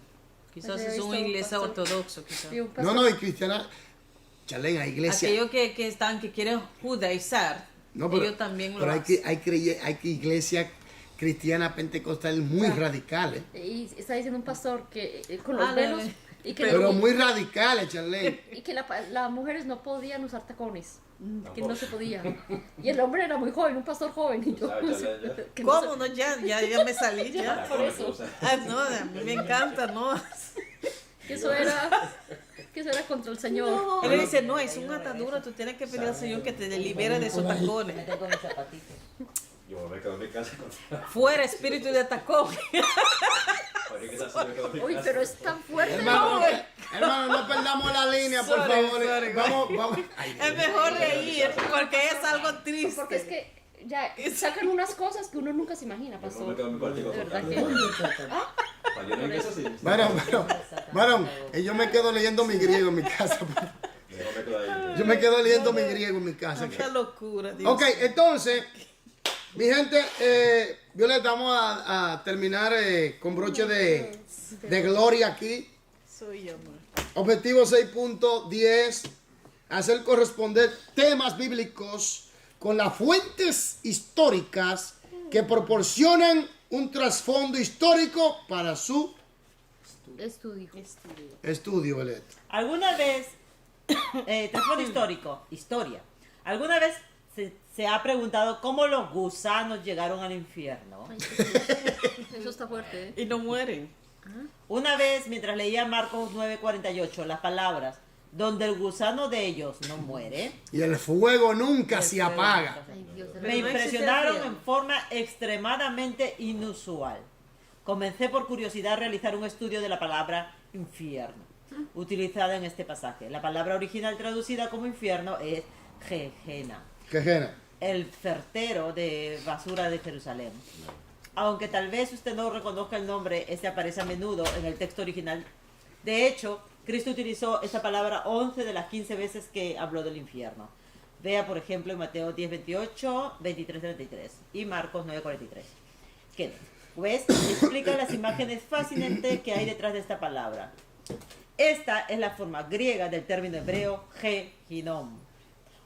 Quizás He es una visto, iglesia pastor. ortodoxa, quizás. Vi un No, pastor- no, y cristiana, Charlene, hay iglesias. Aquellos que quieren judaizar, No, pero, ellos también lo pero hacen. hay que iglesias cristianas pentecostales muy radicales. Y está diciendo un pastor que con los Ándale. velos Y que, Pero muy radicales, Charlene. y que las mujeres no podían usar tacones. Que no se podía. Y el hombre era muy joven, un pastor joven. Y yo, ¿Sabes, Charlene? que no se- ¿Cómo? No, ya me salí, ya. por eso. Ah, no, a mí me encanta, ¿no? que eso era contra el Señor. Él le dice, no, es una atadura, tú tienes que pedir al Señor que te libere de esos tacones. Mete con el zapatito. Yo me quedo en mi casa con... Fuera espíritu de tacón. Ahorita se me quedó en mi Uy, casa. pero es tan fuerte. Hermano, hermano, no perdamos la línea, por Sorry, favor. sorry. Vamos. Ay, Es mejor reír porque es algo triste. Porque es que ya sacan unas cosas que uno nunca se imagina, Yo me pastor. quedo en mi cuartico De con verdad calma. que... Para yo no ingreso, sí. Varón, yo me quedo leyendo mi griego en mi casa. Yo me quedo ahí. Yo me quedo leyendo mi griego en mi casa. Qué locura, Dios. Ok, entonces, mi gente, Violeta, vamos a terminar con broche de gloria aquí. Soy yo, amor. Objetivo 6.10, hacer corresponder temas bíblicos con las fuentes históricas que proporcionan un trasfondo histórico para su Estudio. estudio, Violeta. ¿Alguna vez, trasfondo histórico, historia, alguna vez se ha preguntado cómo los gusanos llegaron al infierno? Ay, eso está fuerte, ¿eh? Y no mueren. Una vez, mientras leía Marcos 9:48, las palabras, donde el gusano de ellos no muere, Y el fuego nunca se apaga. Ay, Dios de me no existe impresionaron infierno. en forma extremadamente inusual. Comencé por curiosidad a realizar un estudio de la palabra infierno, utilizada en este pasaje. La palabra original traducida como infierno es Gehenna, Qué gena. el fertero de basura de Jerusalén. Aunque tal vez usted no reconozca el nombre, este aparece a menudo en el texto original. De hecho, Cristo utilizó esta palabra 11 de las 15 veces que habló del infierno. Vea, por ejemplo, en Mateo 10:28, 23:33 y Marcos 9:43. ¿Qué? Pues explica las imágenes fascinantes que hay detrás de esta palabra. Esta es la forma griega del término hebreo Hinnom,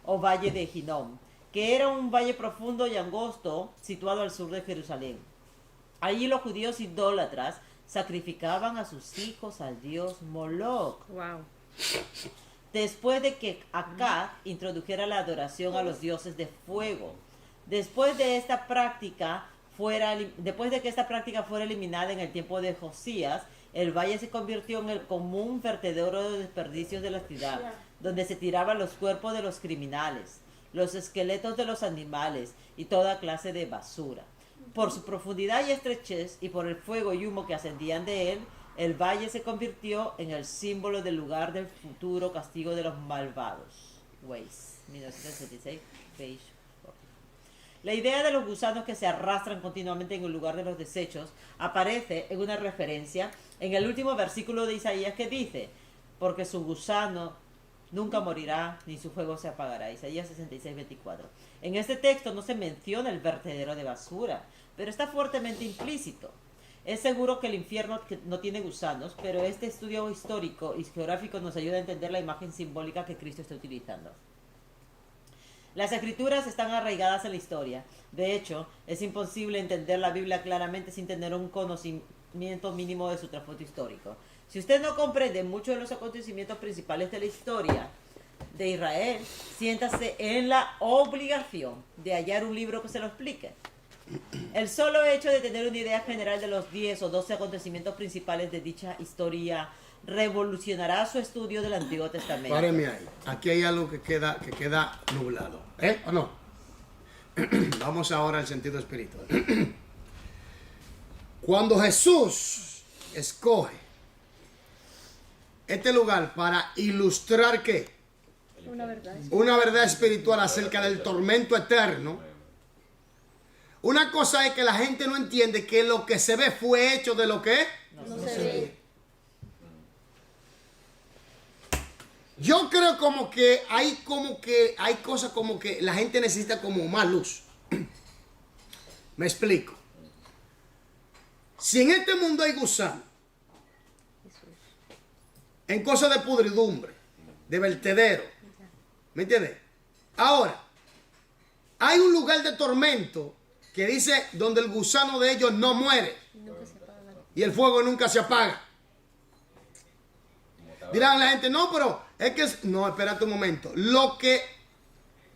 o Valle de Hinnom, que era un valle profundo y angosto situado al sur de Jerusalén. Allí los judíos idólatras sacrificaban a sus hijos al dios Moloch. Wow. Después de que Acab introdujera la adoración a los dioses de fuego. Después de que esta práctica fuera eliminada en el tiempo de Josías, el valle se convirtió en el común vertedero de desperdicios de la ciudad, donde se tiraban los cuerpos de los criminales, los esqueletos de los animales y toda clase de basura. Por su profundidad y estrechez y por el fuego y humo que ascendían de él, el valle se convirtió en el símbolo del lugar del futuro castigo de los malvados. Weiss, 1976, page 40. La idea de los gusanos que se arrastran continuamente en el lugar de los desechos aparece en una referencia en el último versículo de Isaías que dice, porque su gusano nunca morirá ni su fuego se apagará. Isaías 66:24. En este texto no se menciona el vertedero de basura, pero está fuertemente implícito. Es seguro que el infierno no tiene gusanos, pero este estudio histórico y geográfico nos ayuda a entender la imagen simbólica que Cristo está utilizando. Las escrituras están arraigadas en la historia. De hecho, es imposible entender la Biblia claramente sin tener un conocimiento mínimo de su trasfondo histórico. Si usted no comprende muchos de los acontecimientos principales de la historia de Israel, siéntase en la obligación de hallar un libro que se lo explique. El solo hecho de tener una idea general de los 10 o 12 acontecimientos principales de dicha historia revolucionará su estudio del Antiguo Testamento. Páreme ahí. Aquí hay algo que queda nublado. ¿Eh? ¿O no? Vamos ahora al sentido espiritual. Cuando Jesús escoge este lugar para ilustrar ¿qué? Una verdad. Una verdad espiritual acerca del tormento eterno. Una cosa es que la gente no entiende que lo que se ve fue hecho de lo que No se ve. Yo creo como que hay cosas como que la gente necesita como más luz. Me explico. Si en este mundo hay gusanos, en cosas de pudridumbre, de vertedero, ¿me entiendes? Ahora, hay un lugar de tormento que dice donde el gusano de ellos no muere Nunca se apaga. y el fuego nunca se apaga. Dirán la gente, no, pero es que... No, espérate un momento. Lo que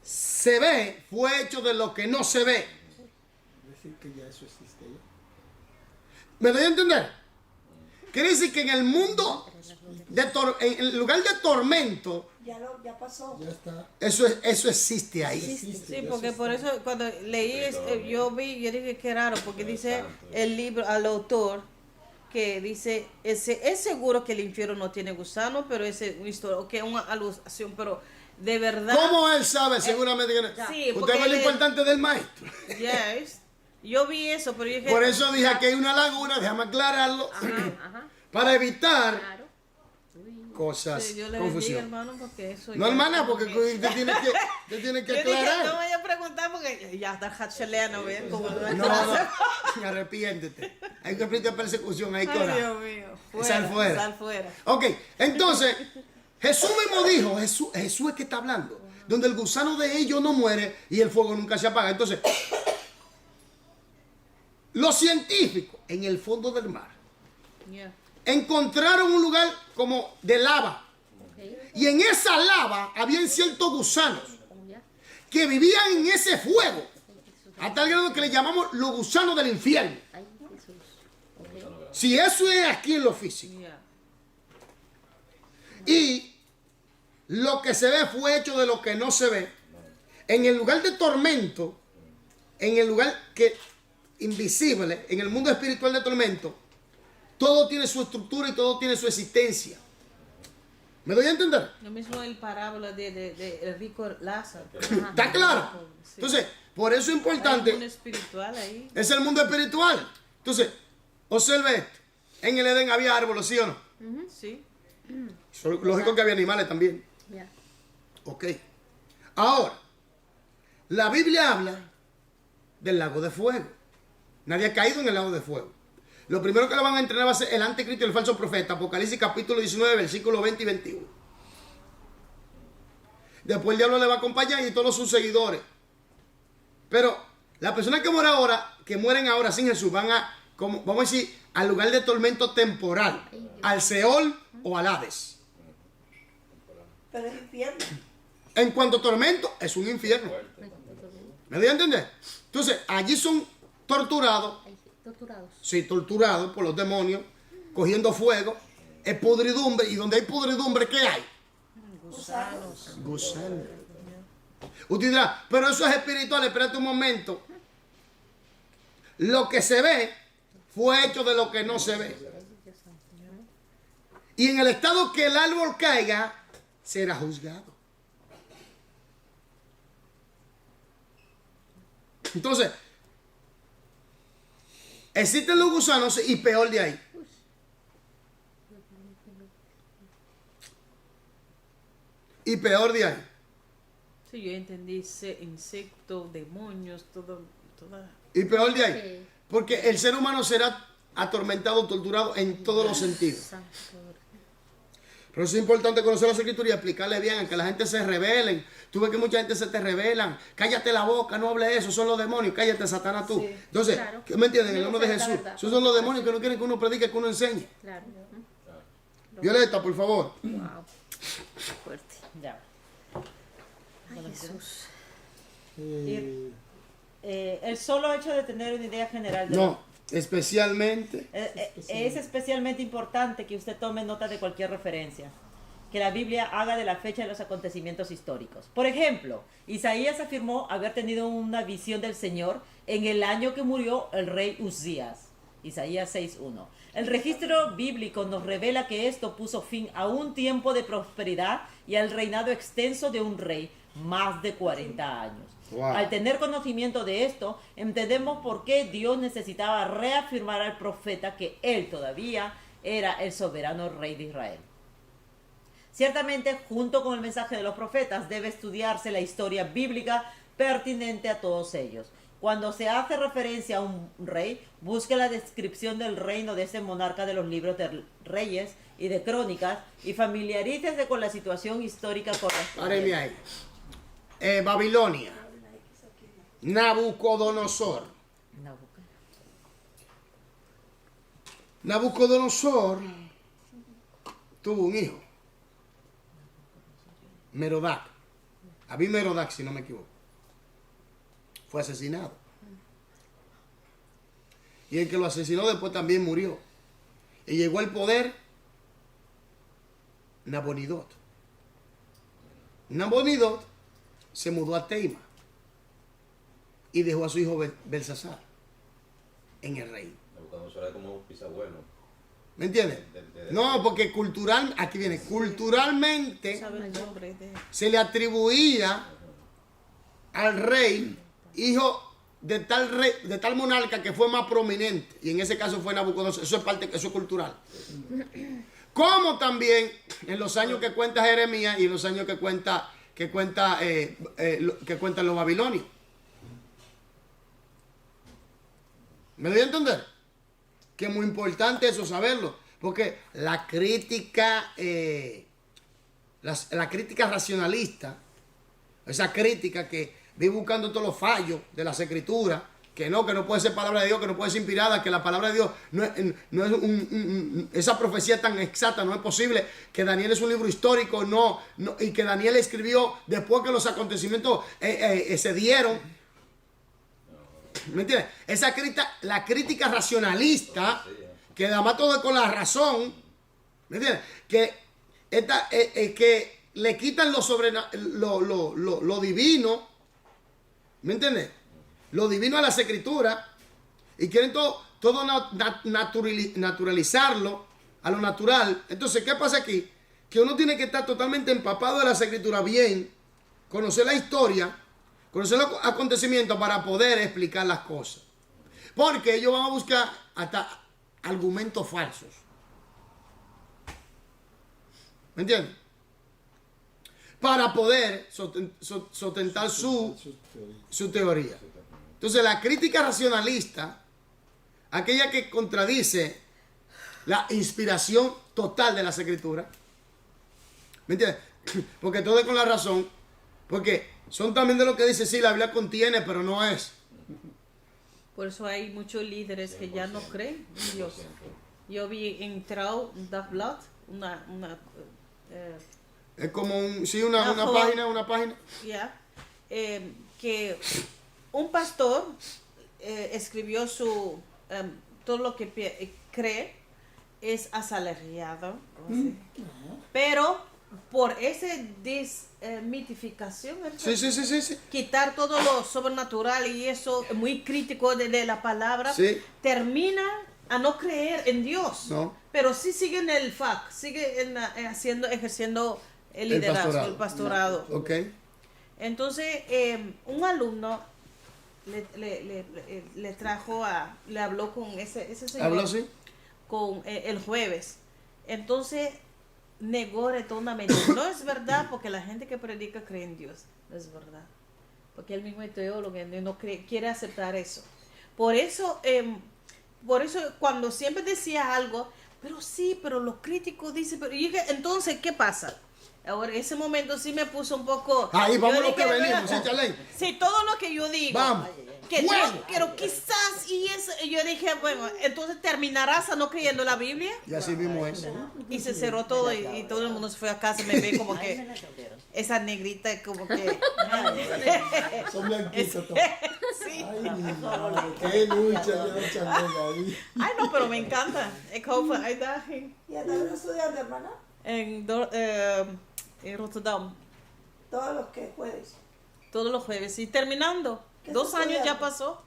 se ve fue hecho de lo que no se ve. Decir que ya eso existe ya. ¿Me doy a entender? Quiere decir que en el mundo, en el lugar de tormento, Ya pasó. Ya está. eso existe ahí. Existe, Sí, ya porque se por está. eso cuando leí, yo dije que raro, porque dice el libro al autor que dice, es seguro que el infierno no tiene gusano, pero es una historia, que es una alusión, pero de verdad... ¿Cómo él sabe? Seguramente que no. Sí, Usted porque ve lo él- importante del maestro. Yes. Yo vi eso, pero yo dije... Por eso dije que hay una laguna, déjame aclararlo, Ajá, para evitar claro. Uy. cosas, Sí, yo le bendiga, confusión. hermano, porque eso... No, ya- hermana, porque usted tiene que Yo dije, no aclarar. voy a preguntar porque ya está hacheleano, ¿ven? Como No, arrepiéntete. Hay que aprender persecución, hay que Ay, orar. Dios mío. Sal fuera. Sal fuera. Ok, entonces, Jesús mismo dijo, Jesús es que está hablando, donde el gusano de ellos no muere y el fuego nunca se apaga. Entonces, los científicos en el fondo del mar Yeah. encontraron un lugar como de lava. Ok. Y en esa lava habían ciertos gusanos Oh, ya. que vivían en ese fuego. A tal grado que le llamamos los gusanos del infierno. Ay, Jesús. Ok. Si eso es aquí en lo físico. Yeah. Y lo que se ve fue hecho de lo que no se ve. En el lugar de tormento, en el lugar que invisible, en el mundo espiritual de tormento, todo tiene su estructura y todo tiene su existencia. ¿Me doy a entender? Lo mismo el parábola de el rico Lázaro. ¿Está claro? Sí. Entonces, por eso es Hay un importante, espiritual ahí. es el mundo espiritual. Entonces, observe esto. En el Edén había árboles, ¿sí o no? Sí. Lógico que había animales también. Ya. Ok. Ahora, la Biblia habla del lago de fuego. Nadie ha caído en el lago de fuego. Lo primero que le van a entrenar va a ser el anticristo y el falso profeta. Apocalipsis capítulo 19, versículos 20 y 21. Después el diablo le va a acompañar y todos sus seguidores. Pero las personas que mueren ahora sin Jesús, van a, como, vamos a decir, al lugar de tormento temporal. Al Seol o al Hades. Pero es infierno. En cuanto a tormento, es un infierno. ¿Me doy a entender? Entonces, allí son torturados, Ay, sí, torturados. sí, torturados por los demonios, cogiendo fuego, es podridumbre, y donde hay podridumbre, ¿qué hay? Gusanos. Gusano. Usted dirá, pero eso es espiritual, espérate un momento. Lo que se ve fue hecho de lo que no se ve. Y en el estado que el árbol caiga, será juzgado. Entonces, existen los gusanos y peor de ahí. Y peor de ahí. Sí, yo entendí insectos, demonios, todo, toda... Y peor de ahí. Sí. Porque el ser humano será atormentado, torturado en todos los sentidos. Santo. Pero eso es importante conocer la escritura y explicarle bien, que la gente se rebelen. Tú ves que mucha gente se te rebelan. Cállate la boca, no hable eso, son los demonios. Cállate, Satanás, tú. Sí, Entonces, claro. ¿qué me entienden? En el No, nombre de es la Jesús. verdad. Esos son los demonios que no quieren que uno predique, que uno enseñe. Claro. Violeta, por favor. Wow. Fuerte. Ya. Ay, Jesús. El solo hecho de tener una idea general de No, especialmente. Es especialmente importante que usted tome nota de cualquier referencia que la Biblia haga de la fecha de los acontecimientos históricos. Por ejemplo, Isaías afirmó haber tenido una visión del Señor en el año que murió el rey Uzías. Isaías 6:1. El registro bíblico nos revela que esto puso fin a un tiempo de prosperidad y al reinado extenso de un rey, más de 40 años. Wow. Al tener conocimiento de esto, entendemos por qué Dios necesitaba reafirmar al profeta que él todavía era el soberano rey de Israel. Ciertamente, junto con el mensaje de los profetas, debe estudiarse la historia bíblica pertinente a todos ellos. Cuando se hace referencia a un rey, busque la descripción del reino de ese monarca de los libros de Reyes y de Crónicas y familiarícese con la situación histórica correspondiente. Páreme ahí. Babilonia. Nabucodonosor. Nabucodonosor tuvo un hijo. Merodach, Abí Merodach, si no me equivoco, fue asesinado. Y el que lo asesinó después también murió. Y llegó al poder Nabonidot. Nabonidot se mudó a Teima y dejó a su hijo Belsasar en el reino. Nabucodonosor era como un bisabuelo. ¿Me entiendes? No, porque aquí viene, culturalmente ¿Sabe el nombre de? se le atribuía al rey, hijo de tal monarca que fue más prominente, y en ese caso fue Nabucodonosor. Eso es cultural. Como también en los años que cuenta Jeremías y en los años que cuentan los babilonios. ¿Me doy a entender? Que es muy importante eso saberlo, porque la crítica racionalista, esa crítica que vive buscando todos los fallos de las escrituras, que no puede ser palabra de Dios, que no puede ser inspirada, que la palabra de Dios no es esa profecía tan exacta, no es posible, que Daniel es un libro histórico, y que Daniel escribió después que los acontecimientos se dieron. ¿Me entiendes? La crítica racionalista, que además todo es con la razón, ¿me entiendes? Que le quitan lo divino, ¿me entiendes? Lo divino a las escrituras y quieren todo naturalizarlo a lo natural. Entonces, ¿qué pasa aquí? Que uno tiene que estar totalmente empapado de las escrituras bien, conocer la historia, conocer los acontecimientos para poder explicar las cosas. Porque ellos van a buscar hasta argumentos falsos. ¿Me entiendes? Para poder sustentar su teoría. Entonces, la crítica racionalista, aquella que contradice la inspiración total de las escrituras, ¿me entiendes? Porque todo es con la razón, porque son también de lo que dice, sí, la Biblia contiene, pero no es. Por eso hay muchos líderes que ya no creen en Dios. Yo vi en Trouw Dagblad Es como una página. ya, que un pastor escribió todo lo que cree es asalariado, pero por esa desmitificación, Sí. quitar todo lo sobrenatural y eso muy crítico de la palabra, Sí. termina a no creer en Dios, No. pero sí siguen el FAC, sigue ejerciendo el liderazgo, el pastorado. Ok. Entonces, un alumno le habló con ese señor. ¿Habló así? Con el jueves. Entonces, negó rotundamente. No es verdad, porque la gente que predica cree en Dios. No es verdad. Porque él mismo es teólogo y no quiere aceptar eso. Por eso, cuando siempre decía algo, pero los críticos dicen, pero y dije, entonces, ¿qué pasa? Ahora, en ese momento sí me puso un poco... Ahí vamos yo lo que dije, venimos, ¿sí, Charlene? Sí, todo lo que yo digo. Vamos. Que Dios, ¡Fuego! pero quizás, y yo dije, bueno, entonces terminarás a no creyendo la Biblia. Y así mismo es. Y se cerró todo y todo el mundo se fue a casa y me ve como que esa negrita como que... Son blanquitos todos. Sí. Ay, mi madre, qué lucha lleva Charlene ahí. Ay, no, pero me encanta. Ik hoop ay daar ¿Y hasta ahora estudiando, hermana? en Rotterdam, Todos los que jueves. todos los jueves. Y terminando, ¿Qué 2 estás años ya estudiando? pasó.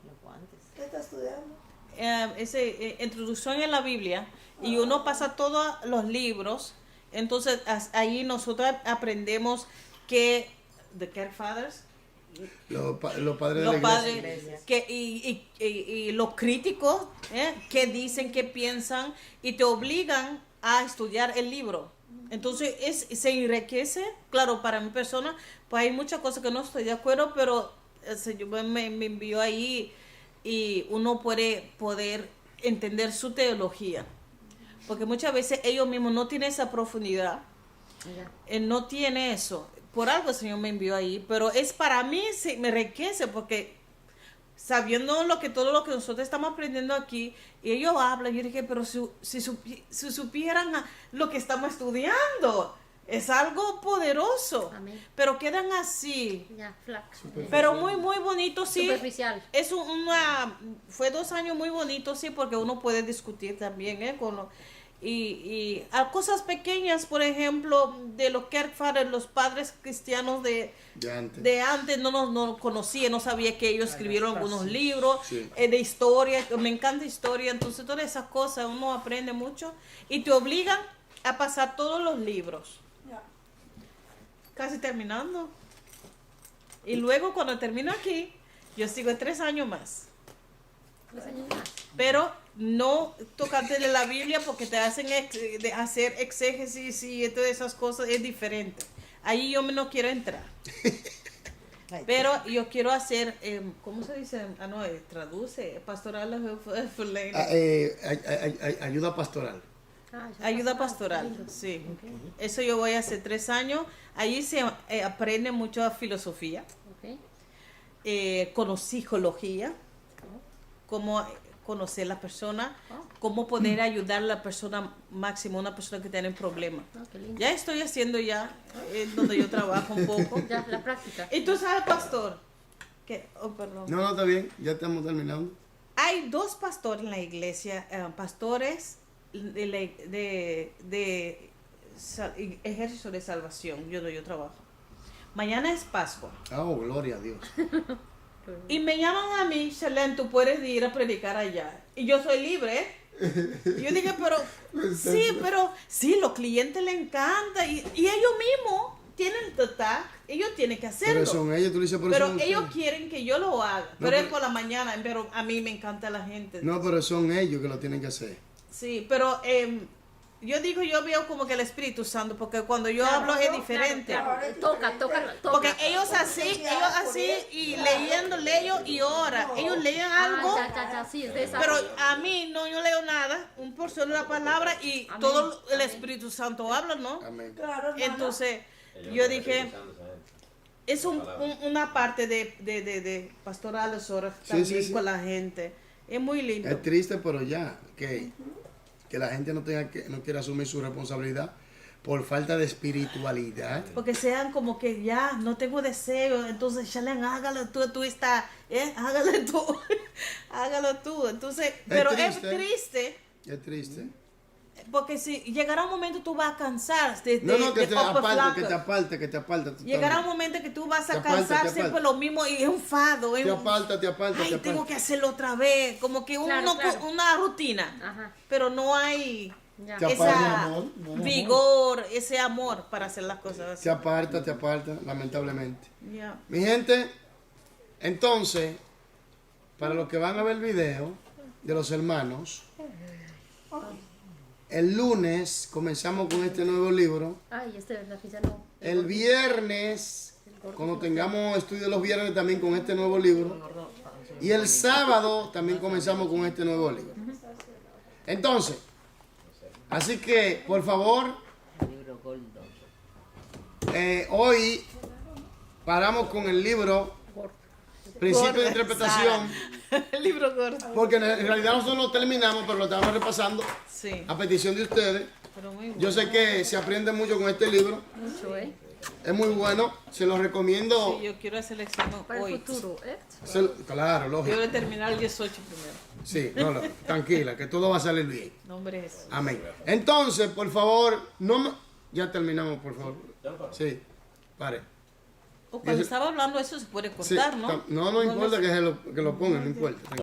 ¿Qué estás estudiando? Introducción en la Biblia, y uno pasa todos los libros. Entonces ahí nosotros aprendemos que the Kerkfathers, Los padres de los la padres iglesia. y los críticos que dicen, que piensan, y te obligan a estudiar el libro. Entonces se enriquece. Claro, para mi persona pues hay muchas cosas que no estoy de acuerdo, pero el Señor me envió ahí y uno puede poder entender su teología, porque muchas veces ellos mismos no tienen esa profundidad. No tiene eso. Por algo el Señor me envió ahí, pero es para mí, me enriquece, porque sabiendo todo lo que nosotros estamos aprendiendo aquí, y ellos hablan, yo dije, pero si supieran lo que estamos estudiando, Es algo poderoso. Amén. Pero quedan así. Ya, flac. Pero muy, muy bonito, sí. Superficial. Es fue 2 años muy bonitos, sí, porque uno puede discutir también, y a cosas pequeñas, por ejemplo, de los Kerkfader, los padres cristianos de antes no conocía, no sabía que ellos escribieron algunos libros de historia, me encanta historia, entonces todas esas cosas uno aprende mucho y te obligan a pasar todos los libros. Ya. Casi terminando. Y luego cuando termino aquí, yo sigo 3 años más. 3 años más. Pero no tocarte de la Biblia porque te hacen de hacer exégesis y todas esas cosas, es diferente. Ahí yo no quiero entrar. Pero yo quiero hacer, ¿cómo se dice? Traduce, pastoral. Ayuda pastoral. Ya Ayuda pasó. pastoral, sí. Eso yo voy a hacer 3 años. Allí se aprende mucho filosofía, Ok. psicología, cómo conocer a la persona, cómo poder ayudar a la persona máximo, una persona que tiene problemas. Qué lindo. Ya estoy haciendo donde yo trabajo un poco. Ya, la práctica. Y tú sabes, pastor, que, perdón. No, está bien, ya estamos terminando. Hay 2 pastores en la iglesia, pastores de Ejército de Salvación, yo trabajo. Mañana es Pascua. Oh, gloria a Dios. Y me llaman a mí, Shalén, tú puedes ir a predicar allá. Y yo soy libre, ¿eh? Y yo dije, pero sí, los clientes les encanta. Y ellos mismos tienen el tag, ellos tienen que hacerlo. Pero son ellos, tú dices, Pero son ellos ustedes. quieren que yo lo haga. No, Pero es pero- por la mañana, pero a mí me encanta la gente. No, pero son ellos que lo tienen que hacer. Sí, pero yo veo como que el Espíritu Santo, porque cuando yo hablo es diferente. Claro. Toca. Porque ellos así, y leo y ora. Ellos leen algo, Ya, sí, es de esa. pero a mí no, yo leo nada, un porción de la palabra y Amén. todo el Amén. Espíritu Santo habla, ¿no? Amén. Claro, hermana. Entonces, Ellos yo no dije, están escuchando esa gente. es una parte de pastorales horas Sí, también sí. con la gente. Es muy lindo. Es triste, pero ya, que la gente no quiere asumir su responsabilidad por falta de espiritualidad. Porque sean como que ya no tengo deseo, entonces Shalén, hágalo tú estás, hágalo tú, hágalo tú. Entonces, pero es triste Es triste. porque si llegará un momento tú vas a cansar de No, que te Papa aparte, Flaco. que te aparta. Llegará un momento que tú vas a Te aparta, cansar te siempre aparta. lo mismo y es un fado. Te aparta. Ay, tengo que hacerlo otra vez, como que Claro. una rutina, Ajá. pero no hay Ya. Te esa aparta, amor, no es amor. vigor, ese amor para hacer las cosas así. te aparta, lamentablemente. Ya. Mi gente, entonces, para los que van a ver el video de los hermanos, el lunes comenzamos con este nuevo libro. Ay, la ficha no. El viernes, cuando tengamos estudio los viernes también con este nuevo libro. Y el sábado también comenzamos con este nuevo libro. Entonces, así que, por favor, hoy paramos con el libro Principio de Interpretación, El libro corto. porque en realidad nosotros lo terminamos, pero lo estamos repasando Sí, a petición de ustedes. pero muy bueno. Yo sé que se aprende mucho con este libro, Mucho, es muy bueno, se lo recomiendo. Sí, yo quiero hacer el examen Para hoy. el futuro, ¿eh? Claro, Yo lógico. voy a terminar el 18 primero. Sí, tranquila, que todo va a salir bien. Nombre es Jesús. Amén. Entonces, por favor, ya terminamos, por favor. Sí, pare. O cuando estaba hablando eso se puede Sí, cortar, ¿no? no importa que lo pongan, no importa.